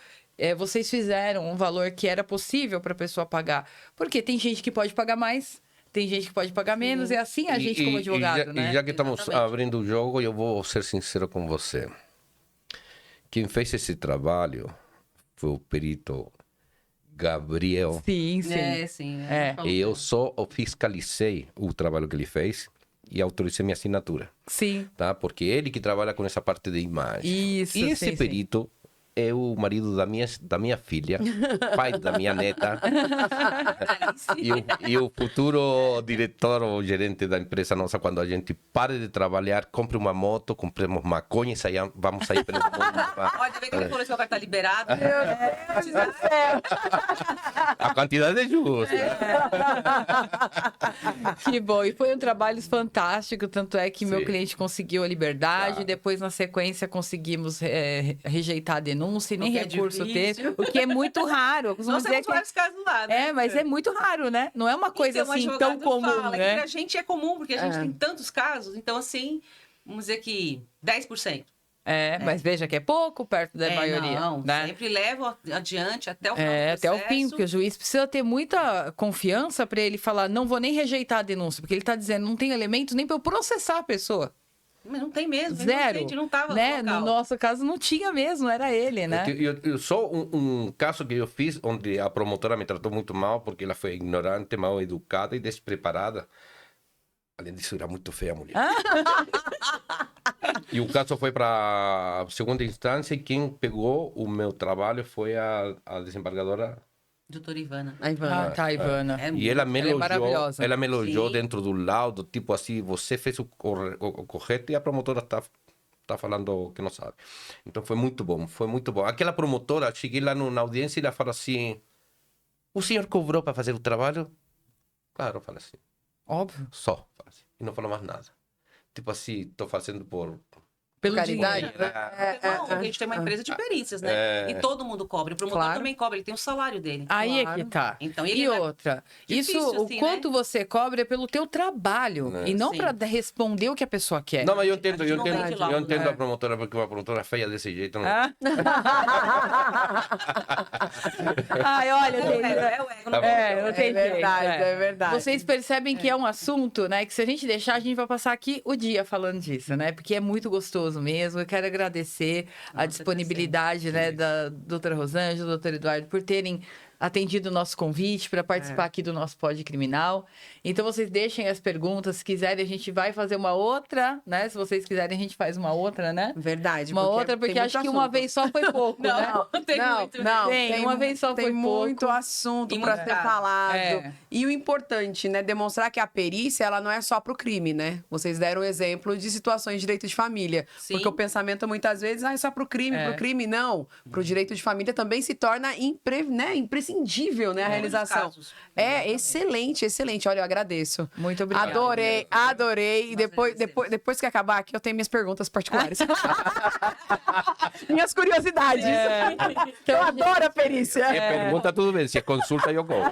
Vocês fizeram um valor que era possível para a pessoa pagar. Porque tem gente que pode pagar mais, tem gente que pode pagar menos, é assim a gente como advogado, né? E já que estamos Exatamente. abrindo o jogo, eu vou ser sincero com você. Quem fez esse trabalho foi o perito Gabriel. Sim, sim. Sim. É. Falou E eu tudo. só fiscalizei o trabalho que ele fez e autorizei minha assinatura, Sim. tá? Porque ele que trabalha com essa parte de imagem. Isso, E esse sim, sim. perito é o marido da minha filha, pai da minha neta, e o futuro diretor ou gerente da empresa nossa, quando a gente pare de trabalhar, compre uma moto, compremos maconha e vamos sair pelo mundo. Olha, vê que ele falou que o cartão tá liberado. A quantidade é justa. Que bom. E foi um trabalho fantástico, tanto é que meu Sim. cliente conseguiu a liberdade, Claro. depois, na sequência, conseguimos rejeitar a denúncia e nem O que é recurso difícil. ter, o que é muito raro. Eu costumo Nós dizer temos que... vários casos lá, né? É, mas é muito raro, né? Não é uma coisa Então, o assim advogado tão comum, fala que né? pra gente é comum, porque a gente É. tem tantos casos. Então, assim, vamos dizer que 10%. Mas veja que é pouco perto da maioria, Não, né? sempre levam adiante até o final do Até o processo. fim, porque o juiz precisa ter muita confiança para ele falar, não vou nem rejeitar a denúncia, porque ele está dizendo, não tem elementos nem para eu processar a pessoa. Mas não tem mesmo. Zero. A gente não tava Né? no local. No nosso caso, não tinha mesmo, era ele, né? Eu só um caso que eu fiz, onde a promotora me tratou muito mal, porque ela foi ignorante, mal educada e despreparada. Além disso, era muito feia a mulher. E o caso foi para segunda instância e quem pegou o meu trabalho foi a desembargadora. Doutora Ivana. A Ivana. Ah, tá, Ivana. É E ela me Ela é elogiou, maravilhosa. ela me elogiou Sim. dentro do laudo, tipo assim, você fez o correto e a promotora tá falando que não sabe. Então foi muito bom, foi muito bom. Aquela promotora, cheguei lá na audiência e ela falou assim, o senhor cobrou para fazer o trabalho? Claro, eu falei assim, Óbvio. só, falei assim, e não falou mais nada. Tipo assim, tô fazendo por... Pelo Caridade. dinheiro. Não, porque a gente tem uma empresa de perícias, né? E todo mundo cobra. O promotor Claro. também cobra, ele tem o salário dele. Aí Claro. é que tá. Então, E ele vai- outra, isso, Difícil, o assim, quanto você cobra é pelo teu trabalho É. e não Sim. para responder o que a pessoa quer. Não, mas eu entendo, A gente não vende eu laudo, entendo né? a promotora, porque uma promotora feia desse jeito não... Ah? Ai, olha, É o gente, ego, é o ego. Tá bom. não tem É verdade, jeito, é verdade. Vocês percebem que é um assunto, né? Que se a gente deixar, a gente vai passar aqui o dia falando disso, né? Porque é muito gostoso mesmo. Eu quero agradecer a disponibilidade, né, da doutora Rosângela, do doutor Eduardo, por terem atendido o nosso convite para participar aqui do nosso Pod Criminal. Então, vocês deixem as perguntas. Se quiserem, a gente vai fazer uma outra, né? Se vocês quiserem, a gente faz uma outra, né? Verdade. Uma outra, tem porque muito acho que uma assunto. vez só foi pouco, né? Não, tem muito. Não, Tem, uma vez só tem foi muito pouco. assunto E para muito ser caso. falado. É. E o importante, né, demonstrar que a perícia, ela não é só pro crime, né? Vocês deram exemplo de situações de direito de família. Sim. Porque o pensamento muitas vezes, é só pro crime, não. Pro direito de família também se torna imprescindível, né, a realização. casos. É excelente, excelente. Olha, eu agradeço. Muito obrigada. Adorei. E Nós depois que acabar aqui, eu tenho minhas perguntas particulares. Minhas curiosidades. Então, Eu adoro a perícia. Se pergunta, tudo bem. Se é consulta, eu cobro.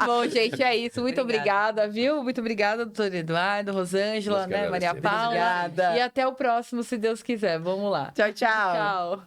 Bom, gente, é isso. Muito Obrigada. obrigada, viu? Muito obrigada, doutor Eduardo, Rosângela, Nós que né, Maria agradecemos. Paula. Obrigada. E até o próximo, se Deus quiser. Vamos lá. Tchau. Tchau.